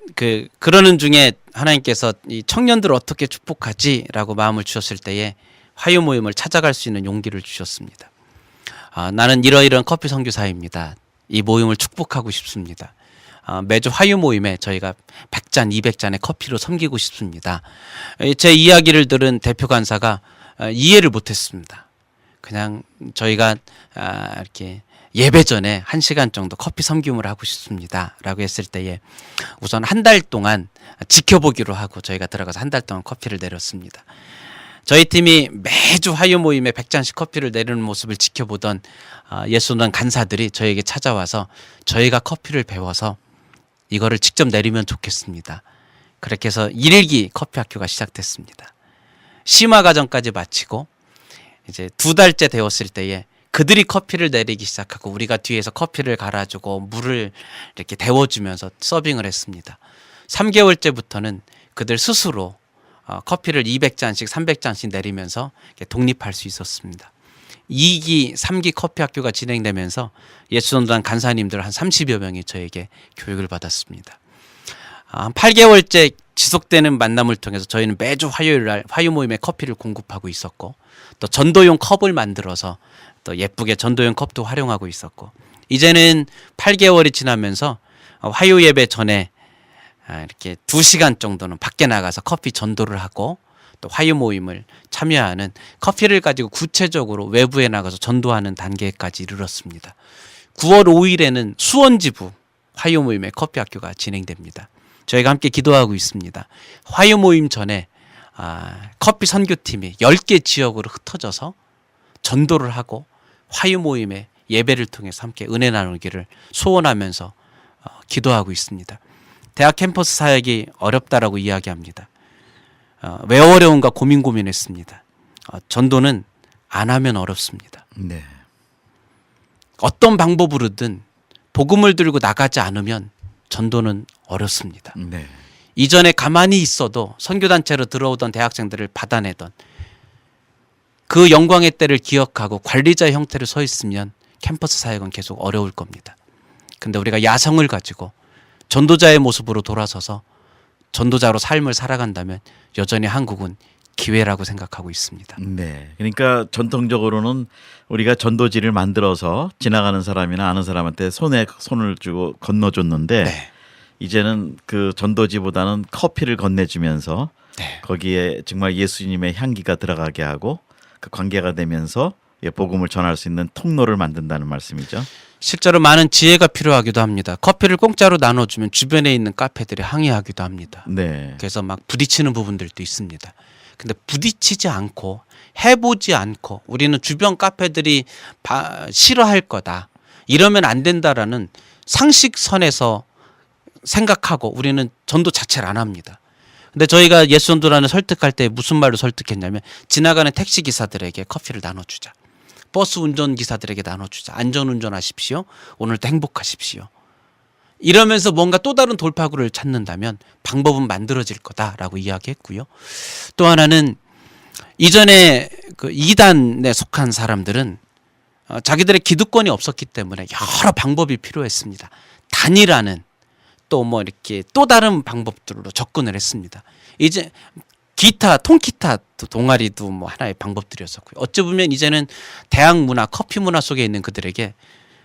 그러는 중에 하나님께서 이 청년들을 어떻게 축복하지라고 마음을 주셨을 때에 화요 모임을 찾아갈 수 있는 용기를 주셨습니다. 나는 이러이러한 커피 선교사입니다. 이 모임을 축복하고 싶습니다. 매주 화요 모임에 저희가 100잔, 200잔의 커피로 섬기고 싶습니다. 제 이야기를 들은 대표 간사가 이해를 못했습니다. 그냥 저희가 이렇게 예배 전에 1시간 정도 커피 섬김을 하고 싶습니다 라고 했을 때에 우선 한 달 동안 지켜보기로 하고 저희가 들어가서 한 달 동안 커피를 내렸습니다. 저희 팀이 매주 화요 모임에 100잔씩 커피를 내리는 모습을 지켜보던 예수전 간사들이 저에게 찾아와서 저희가 커피를 배워서 이거를 직접 내리면 좋겠습니다. 그렇게 해서 1일기 커피 학교가 시작됐습니다. 심화 과정까지 마치고 이제 2달째 되었을 때에 그들이 커피를 내리기 시작하고 우리가 뒤에서 커피를 갈아주고 물을 이렇게 데워주면서 서빙을 했습니다. 3개월째부터는 그들 스스로 커피를 200잔씩 300잔씩 내리면서 독립할 수 있었습니다. 2기, 3기 커피 학교가 진행되면서 예수전도단 간사님들 한 30여 명이 저에게 교육을 받았습니다. 한 8개월째 지속되는 만남을 통해서 저희는 매주 화요일 날 화요 모임에 커피를 공급하고 있었고 또 전도용 컵을 만들어서 또 예쁘게 전도용 컵도 활용하고 있었고 이제는 8개월이 지나면서 화요 예배 전에 이렇게 2시간 정도는 밖에 나가서 커피 전도를 하고 또 화요 모임을 참여하는 커피를 가지고 구체적으로 외부에 나가서 전도하는 단계까지 이르렀습니다. 9월 5일에는 수원지부 화요 모임의 커피 학교가 진행됩니다. 저희가 함께 기도하고 있습니다. 화요 모임 전에 커피 선교팀이 10개 지역으로 흩어져서 전도를 하고 화요 모임의 예배를 통해서 함께 은혜 나누기를 소원하면서 기도하고 있습니다. 대학 캠퍼스 사역이 어렵다라고 이야기합니다. 왜 어려운가 고민했습니다. 전도는 안 하면 어렵습니다. 네. 어떤 방법으로든 복음을 들고 나가지 않으면 전도는 어렵습니다. 네. 이전에 가만히 있어도 선교단체로 들어오던 대학생들을 받아내던 그 영광의 때를 기억하고 관리자의 형태로 서 있으면 캠퍼스 사역은 계속 어려울 겁니다. 근데 우리가 야성을 가지고 전도자의 모습으로 돌아서서 전도자로 삶을 살아간다면 여전히 한국은 기회라고 생각하고 있습니다. 네. 그러니까 전통적으로는 우리가 전도지를 만들어서 지나가는 사람이나 아는 사람한테 손에 손을 주고 건너줬는데 네. 이제는 그 전도지보다는 커피를 건네주면서 네. 거기에 정말 예수님의 향기가 들어가게 하고 그 관계가 되면서 복음을 전할 수 있는 통로를 만든다는 말씀이죠. 실제로 많은 지혜가 필요하기도 합니다. 커피를 공짜로 나눠주면 주변에 있는 카페들이 항의하기도 합니다. 네. 그래서 막 부딪히는 부분들도 있습니다. 근데 부딪히지 않고 해보지 않고 우리는 주변 카페들이 싫어할 거다. 이러면 안 된다라는 상식선에서 생각하고 우리는 전도 자체를 안 합니다. 근데 저희가 예수전도단을 설득할 때 무슨 말로 설득했냐면 지나가는 택시기사들에게 커피를 나눠주자. 버스 운전기사들에게 나눠주자. 안전운전하십시오. 오늘도 행복하십시오. 이러면서 뭔가 또 다른 돌파구를 찾는다면 방법은 만들어질 거다라고 이야기했고요. 또 하나는 이전에 그 이단에 속한 사람들은 자기들의 기득권이 없었기 때문에 여러 방법이 필요했습니다. 단일화는 또 뭐 이렇게 또 다른 방법들로 접근을 했습니다. 이제 기타, 통기타 동아리도 뭐 하나의 방법들이었었고요. 어찌 보면 이제는 대학 문화, 커피 문화 속에 있는 그들에게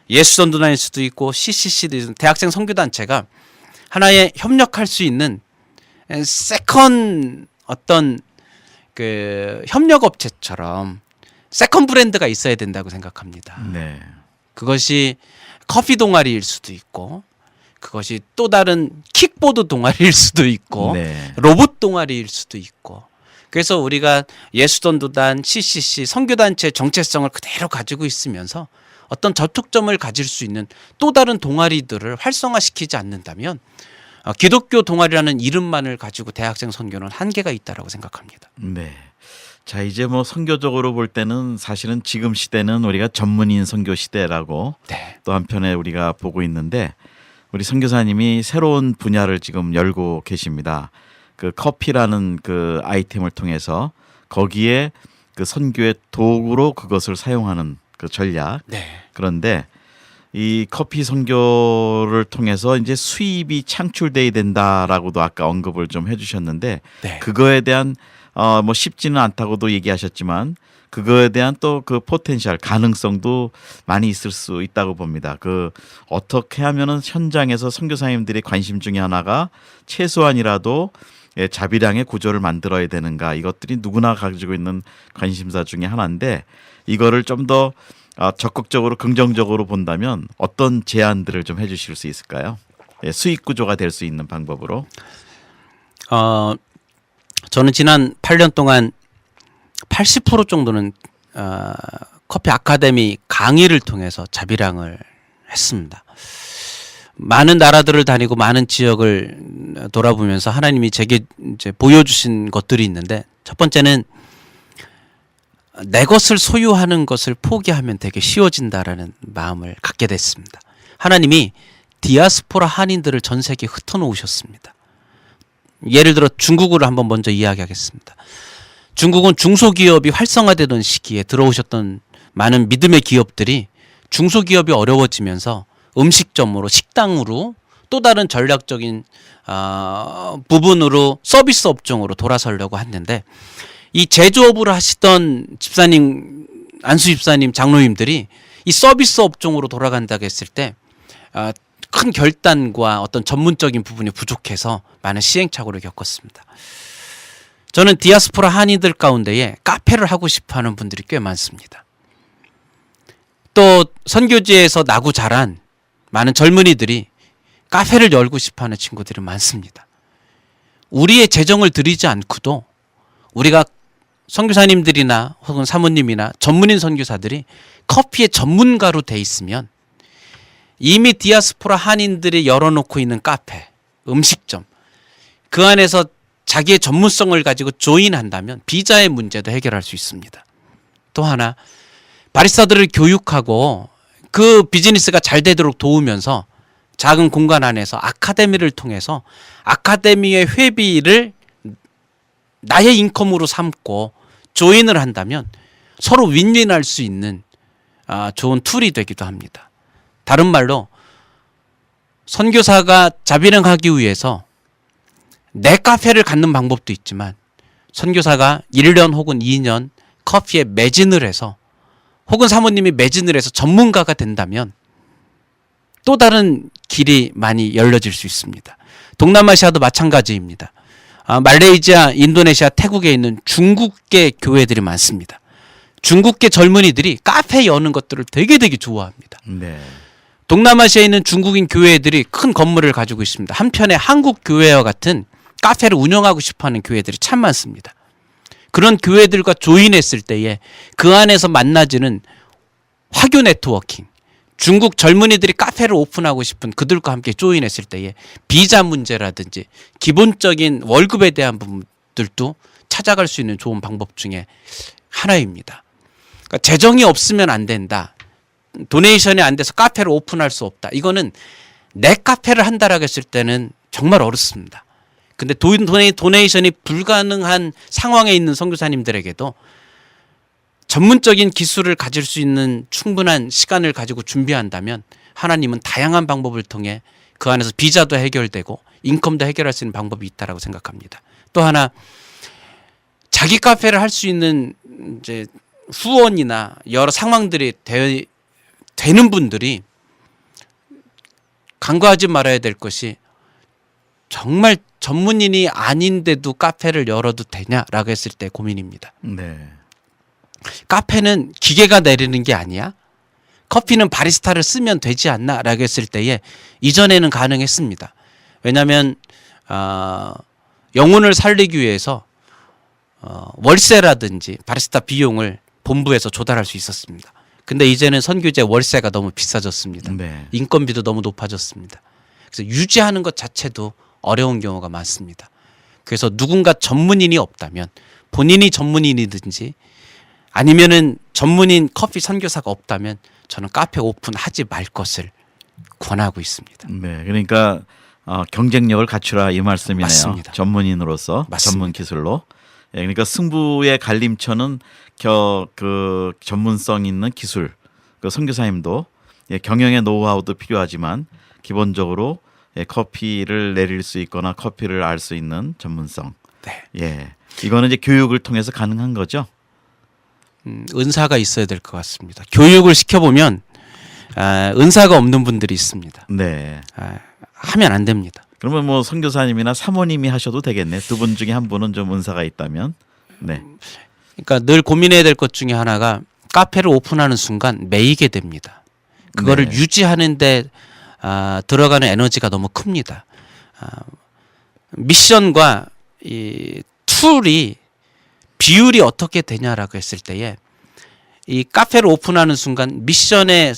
예수전도단일 수도 있고 CCC도 있는 대학생 선교단체가 하나의 협력할 수 있는 세컨 어떤 그 협력업체처럼 세컨 브랜드가 있어야 된다고 생각합니다. 네. 그것이 커피 동아리일 수도 있고 그것이 또 다른 킥보드 동아리일 수도 있고 네. 로봇 동아리일 수도 있고 그래서 우리가 예수전도단, CCC, 선교단체의 정체성을 그대로 가지고 있으면서 어떤 접촉점을 가질 수 있는 또 다른 동아리들을 활성화시키지 않는다면 기독교 동아리라는 이름만을 가지고 대학생 선교는 한계가 있다라고 생각합니다. 네. 자, 이제 뭐 선교적으로 볼 때는 사실은 지금 시대는 우리가 전문인 선교 시대라고 네. 또 한편에 우리가 보고 있는데 우리 선교사님이 새로운 분야를 지금 열고 계십니다. 그 커피라는 그 아이템을 통해서 거기에 그 선교의 도구로 그것을 사용하는 그 전략. 네. 그런데 이 커피 선교를 통해서 이제 수입이 창출돼야 된다라고도 아까 언급을 좀 해주셨는데 네. 그거에 대한 뭐 쉽지는 않다고도 얘기하셨지만 그거에 대한 또 그 포텐셜 가능성도 많이 있을 수 있다고 봅니다. 그 어떻게 하면은 현장에서 선교사님들의 관심 중에 하나가 최소한이라도 자비량의 구조를 만들어야 되는가 이것들이 누구나 가지고 있는 관심사 중에 하나인데 이거를 좀 더 적극적으로 긍정적으로 본다면 어떤 제안들을 좀 해주실 수 있을까요? 수익 구조가 될 수 있는 방법으로. 저는 지난 8년 동안 80% 정도는 커피 아카데미 강의를 통해서 자비량을 했습니다. 많은 나라들을 다니고 많은 지역을 돌아보면서 하나님이 제게 이제 보여주신 것들이 있는데 첫 번째는 내 것을 소유하는 것을 포기하면 되게 쉬워진다라는 마음을 갖게 됐습니다. 하나님이 디아스포라 한인들을 전 세계에 흩어놓으셨습니다. 예를 들어 중국을 한번 먼저 이야기하겠습니다. 중국은 중소기업이 활성화되던 시기에 들어오셨던 많은 믿음의 기업들이 중소기업이 어려워지면서 음식점으로 식당으로 또 다른 전략적인 부분으로 서비스 업종으로 돌아서려고 했는데 이 제조업을 하시던 집사님, 안수 집사님, 장로님들이 이 서비스 업종으로 돌아간다고 했을 때 큰 결단과 어떤 전문적인 부분이 부족해서 많은 시행착오를 겪었습니다. 저는 디아스포라 한인들 가운데에 카페를 하고 싶어하는 분들이 꽤 많습니다. 또 선교지에서 나고 자란 많은 젊은이들이 카페를 열고 싶어하는 친구들이 많습니다. 우리의 재정을 들이지 않고도 우리가 선교사님들이나 혹은 사모님이나 전문인 선교사들이 커피의 전문가로 돼 있으면 이미 디아스포라 한인들이 열어놓고 있는 카페, 음식점 그 안에서 자기의 전문성을 가지고 조인한다면 비자의 문제도 해결할 수 있습니다. 또 하나 바리스타들을 교육하고 그 비즈니스가 잘 되도록 도우면서 작은 공간 안에서 아카데미를 통해서 아카데미의 회비를 나의 인컴으로 삼고 조인을 한다면 서로 윈윈할 수 있는 좋은 툴이 되기도 합니다. 다른 말로 선교사가 자비령하기 위해서 내 카페를 갖는 방법도 있지만 선교사가 1년 혹은 2년 커피에 매진을 해서 혹은 사모님이 매진을 해서 전문가가 된다면 또 다른 길이 많이 열려질 수 있습니다. 동남아시아도 마찬가지입니다. 말레이시아, 인도네시아, 태국에 있는 중국계 교회들이 많습니다. 중국계 젊은이들이 카페 여는 것들을 되게 좋아합니다. 네. 동남아시아에 있는 중국인 교회들이 큰 건물을 가지고 있습니다. 한편에 한국 교회와 같은 카페를 운영하고 싶어하는 교회들이 참 많습니다. 그런 교회들과 조인했을 때에 그 안에서 만나지는 화교 네트워킹, 중국 젊은이들이 카페를 오픈하고 싶은 그들과 함께 조인했을 때에 비자 문제라든지 기본적인 월급에 대한 부분들도 찾아갈 수 있는 좋은 방법 중에 하나입니다. 그러니까 재정이 없으면 안 된다. 도네이션이 안 돼서 카페를 오픈할 수 없다. 이거는 내 카페를 한다라고 했을 때는 정말 어렵습니다. 근데 도네이션이 불가능한 상황에 있는 선교사님들에게도 전문적인 기술을 가질 수 있는 충분한 시간을 가지고 준비한다면 하나님은 다양한 방법을 통해 그 안에서 비자도 해결되고 인컴도 해결할 수 있는 방법이 있다라고 생각합니다. 또 하나 자기 카페를 할 수 있는 이제 후원이나 여러 상황들이 되는 분들이 간과하지 말아야 될 것이 정말 전문인이 아닌데도 카페를 열어도 되냐라고 했을 때 고민입니다. 네. 카페는 기계가 내리는 게 아니야? 커피는 바리스타를 쓰면 되지 않나? 라고 했을 때에 이전에는 가능했습니다. 왜냐하면 영혼을 살리기 위해서 월세라든지 바리스타 비용을 본부에서 조달할 수 있었습니다. 근데 이제는 선교제 월세가 너무 비싸졌습니다. 네. 인건비도 너무 높아졌습니다. 그래서 유지하는 것 자체도 어려운 경우가 많습니다. 그래서 누군가 전문인이 없다면 본인이 전문인이든지 아니면은 전문인 커피 선교사가 없다면 저는 카페 오픈하지 말 것을 권하고 있습니다. 네. 그러니까 경쟁력을 갖추라 이 말씀이네요. 맞습니다. 전문인으로서 맞습니다. 전문 기술로. 예, 그러니까 승부의 갈림처는 그 전문성 있는 기술. 그 선교사님도 경영의 노하우도 필요하지만 기본적으로 커피를 내릴 수 있거나 커피를 알 수 있는 전문성. 네. 예, 이거는 이제 교육을 통해서 가능한 거죠. 은사가 있어야 될 것 같습니다. 교육을 시켜보면 은사가 없는 분들이 있습니다. 네. 하면 안 됩니다. 그러면 뭐 선교사님이나 사모님이 하셔도 되겠네. 두 분 중에 한 분은 좀 은사가 있다면. 네. 그러니까 늘 고민해야 될 것 중에 하나가 카페를 오픈하는 순간 매이게 됩니다. 그거를 네. 유지하는데 들어가는 에너지가 너무 큽니다. 미션과 이 툴이 비율이 어떻게 되냐라고 했을 때에 이 카페를 오픈하는 순간 미션에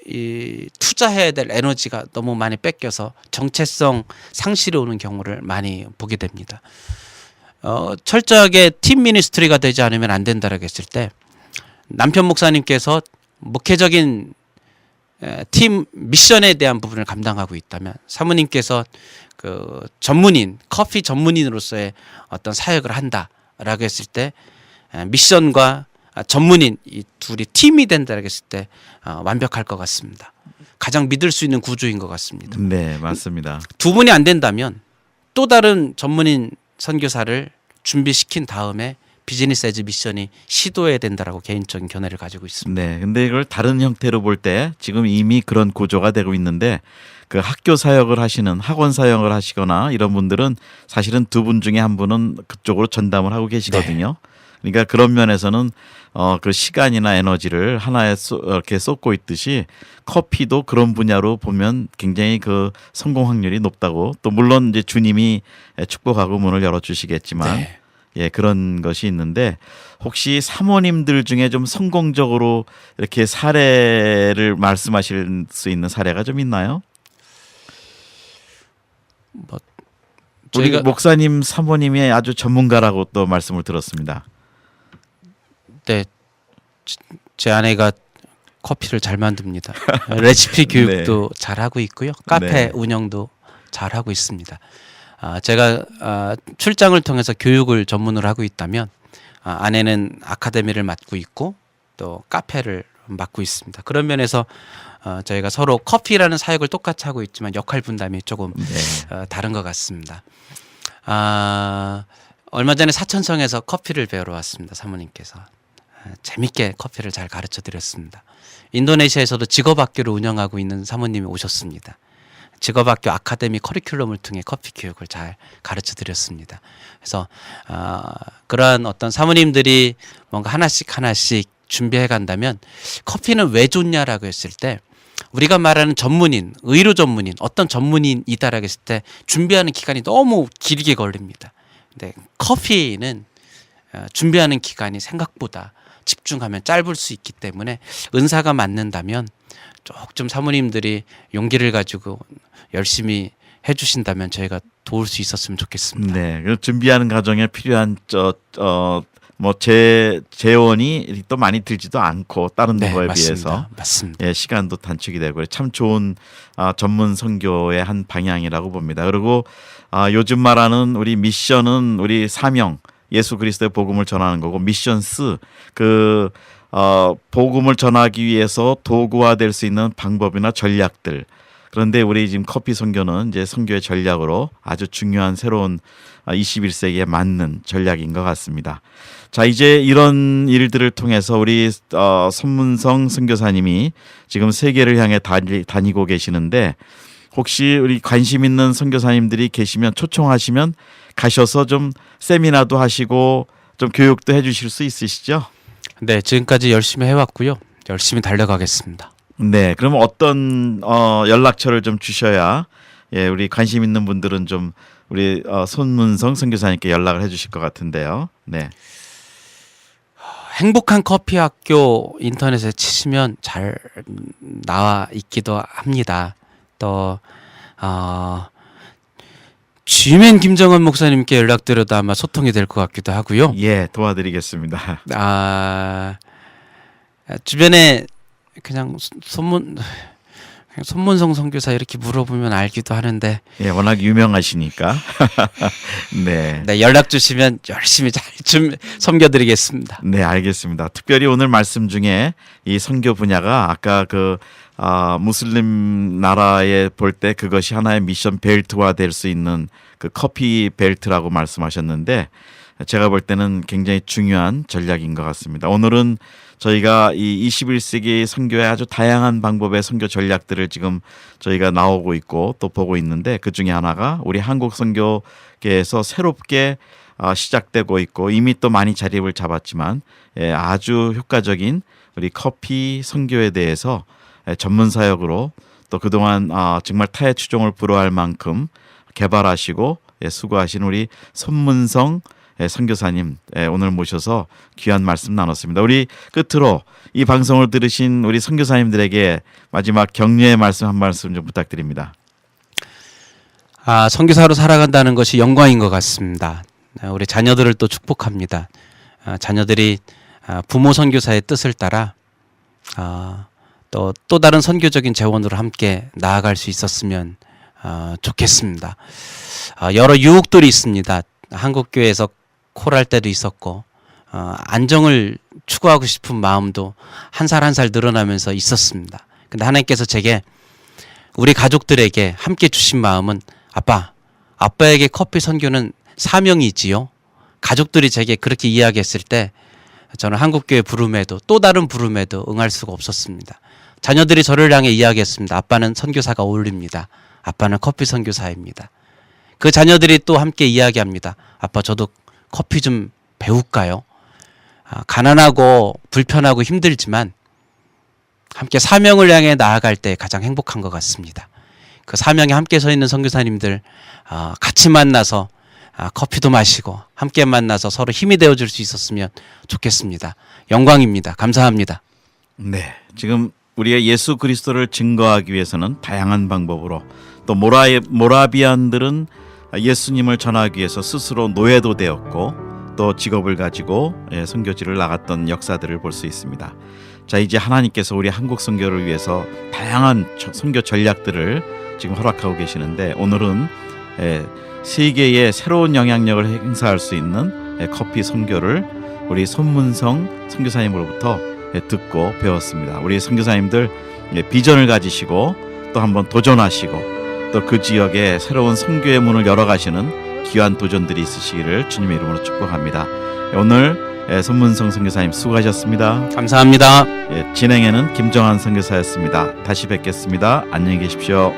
이 투자해야 될 에너지가 너무 많이 뺏겨서 정체성 상실이 오는 경우를 많이 보게 됩니다. 철저하게 팀 미니스트리가 되지 않으면 안 된다라고 했을 때 남편 목사님께서 목회적인 팀 미션에 대한 부분을 감당하고 있다면 사모님께서 그 전문인 커피 전문인으로서의 어떤 사역을 한다라고 했을 때 미션과 전문인 이 둘이 팀이 된다라고 했을 때 완벽할 것 같습니다. 가장 믿을 수 있는 구조인 것 같습니다. 네, 맞습니다. 두 분이 안 된다면 또 다른 전문인 선교사를 준비시킨 다음에 비즈니스 에즈 미션이 시도해야 된다라고 개인적인 견해를 가지고 있습니다. 네, 근데 이걸 다른 형태로 볼 때 지금 이미 그런 구조가 되고 있는데 그 학교 사역을 하시는 학원 사역을 하시거나 이런 분들은 사실은 두 분 중에 한 분은 그쪽으로 전담을 하고 계시거든요. 네. 그러니까 그런 면에서는 그 시간이나 에너지를 하나에 이렇게 쏟고 있듯이 커피도 그런 분야로 보면 굉장히 그 성공 확률이 높다고 또 물론 이제 주님이 축복하고 문을 열어주시겠지만 네. 예, 그런 것이 있는데 혹시 사모님들 중에 좀 성공적으로 이렇게 사례를 말씀하실 수 있는 사례가 좀 있나요? 뭐 우리 저희가 목사님 사모님이 아주 전문가라고 또 말씀을 들었습니다. 네, 제 아내가 커피를 잘 만듭니다. 레시피 교육도 잘하고 있고요. 카페 네. 운영도 잘하고 있습니다. 제가 출장을 통해서 교육을 전문으로 하고 있다면 아내는 아카데미를 맡고 있고 또 카페를 맡고 있습니다. 그런 면에서 저희가 서로 커피라는 사역을 똑같이 하고 있지만 역할 분담이 조금 다른 것 같습니다. 얼마 전에 사천성에서 커피를 배우러 왔습니다. 사모님께서 재밌게 커피를 잘 가르쳐 드렸습니다. 인도네시아에서도 직업학교를 운영하고 있는 사모님이 오셨습니다. 직업학교 아카데미 커리큘럼을 통해 커피 교육을 잘 가르쳐 드렸습니다. 그래서 그러한 어떤 사모님들이 뭔가 하나씩 준비해 간다면 커피는 왜 좋냐라고 했을 때 우리가 말하는 전문인, 의료 전문인, 어떤 전문인이다라고 했을 때 준비하는 기간이 너무 길게 걸립니다. 근데 커피는 준비하는 기간이 생각보다 집중하면 짧을 수 있기 때문에 은사가 맞는다면 조금 사모님들이 용기를 가지고 열심히 해주신다면 저희가 도울 수 있었으면 좋겠습니다. 네, 그 준비하는 과정에 필요한 재원이 또 많이 들지도 않고 다른 거에 비해서 맞습니다. 예, 시간도 단축이 되고 참 좋은 전문 선교의 한 방향이라고 봅니다. 그리고 요즘 말하는 우리 미션은 우리 사명 예수 그리스도의 복음을 전하는 거고 미션스 복음을 전하기 위해서 도구화될 수 있는 방법이나 전략들. 그런데 우리 지금 커피 선교는 이제 선교의 전략으로 아주 중요한 새로운 21세기에 맞는 전략인 것 같습니다. 자, 이제 이런 일들을 통해서 우리 손문성 선교사님이 지금 세계를 향해 다니고 계시는데 혹시 우리 관심 있는 선교사님들이 계시면 초청하시면 가셔서 좀 세미나도 하시고 좀 교육도 해주실 수 있으시죠? 네, 지금까지 열심히 해왔고요. 열심히 달려가겠습니다. 네, 그럼 어떤 연락처를 좀 주셔야 예, 우리 관심 있는 분들은 좀 우리 손문성 선교사님께 연락을 해주실 것 같은데요. 네. 행복한 커피 학교 인터넷에 치시면 잘 나와 있기도 합니다. 또 G맨 김정은 목사님께 연락드려도 아마 소통이 될 것 같기도 하고요. 예, 도와드리겠습니다. 주변에 그냥 손문성 선교사 이렇게 물어보면 알기도 하는데 예, 워낙 유명하시니까 네, 연락 주시면 열심히 잘 좀 섬겨드리겠습니다. 네, 알겠습니다. 특별히 오늘 말씀 중에 이 선교 분야가 아까 무슬림 나라에 볼 때 그것이 하나의 미션 벨트화 될 수 있는 그 커피 벨트라고 말씀하셨는데 제가 볼 때는 굉장히 중요한 전략인 것 같습니다. 오늘은 저희가 이 21세기 선교의 아주 다양한 방법의 선교 전략들을 지금 저희가 나오고 있고 또 보고 있는데 그 중에 하나가 우리 한국 선교계에서 새롭게 시작되고 있고 이미 또 많이 자리를 잡았지만 아주 효과적인 우리 커피 선교에 대해서 전문 사역으로 또 그동안 정말 타의 추종을 불허할 만큼 개발하시고 수고하신 우리 손문성 선교사님 오늘 모셔서 귀한 말씀 나눴습니다. 우리 끝으로 이 방송을 들으신 우리 선교사님들에게 마지막 격려의 말씀 한 말씀 좀 부탁드립니다. 선교사로 살아간다는 것이 영광인 것 같습니다. 우리 자녀들을 또 축복합니다. 자녀들이 부모 선교사의 뜻을 따라 또 다른 선교적인 재원으로 함께 나아갈 수 있었으면 좋겠습니다. 여러 유혹들이 있습니다. 한국교회에서 콜할 때도 있었고 안정을 추구하고 싶은 마음도 한 살 한 살 늘어나면서 있었습니다. 근데 하나님께서 제게 우리 가족들에게 함께 주신 마음은 아빠에게 커피 선교는 사명이지요. 가족들이 제게 그렇게 이야기했을 때 저는 한국교회 부름에도 또 다른 부름에도 응할 수가 없었습니다. 자녀들이 저를 향해 이야기했습니다. 아빠는 선교사가 어울립니다. 아빠는 커피 선교사입니다. 그 자녀들이 또 함께 이야기합니다. 아빠 저도 커피 좀 배울까요? 가난하고 불편하고 힘들지만 함께 사명을 향해 나아갈 때 가장 행복한 것 같습니다. 그 사명에 함께 서 있는 선교사님들 같이 만나서 커피도 마시고 함께 만나서 서로 힘이 되어줄 수 있었으면 좋겠습니다. 영광입니다. 감사합니다. 네, 지금 우리가 예수 그리스도를 증거하기 위해서는 다양한 방법으로 또 모라비안들은 예수님을 전하기 위해서 스스로 노예도 되었고 또 직업을 가지고 선교지를 나갔던 역사들을 볼 수 있습니다. 자, 이제 하나님께서 우리 한국 선교를 위해서 다양한 선교 전략들을 지금 허락하고 계시는데 오늘은 세계에 새로운 영향력을 행사할 수 있는 커피 선교를 우리 손문성 선교사님으로부터 듣고 배웠습니다. 우리 선교사님들 비전을 가지시고 또 한번 도전하시고 또 그 지역에 새로운 선교의 문을 열어가시는 귀한 도전들이 있으시기를 주님의 이름으로 축복합니다. 오늘 손문성 선교사님 수고하셨습니다. 감사합니다. 진행에는 김정한 선교사였습니다. 다시 뵙겠습니다. 안녕히 계십시오.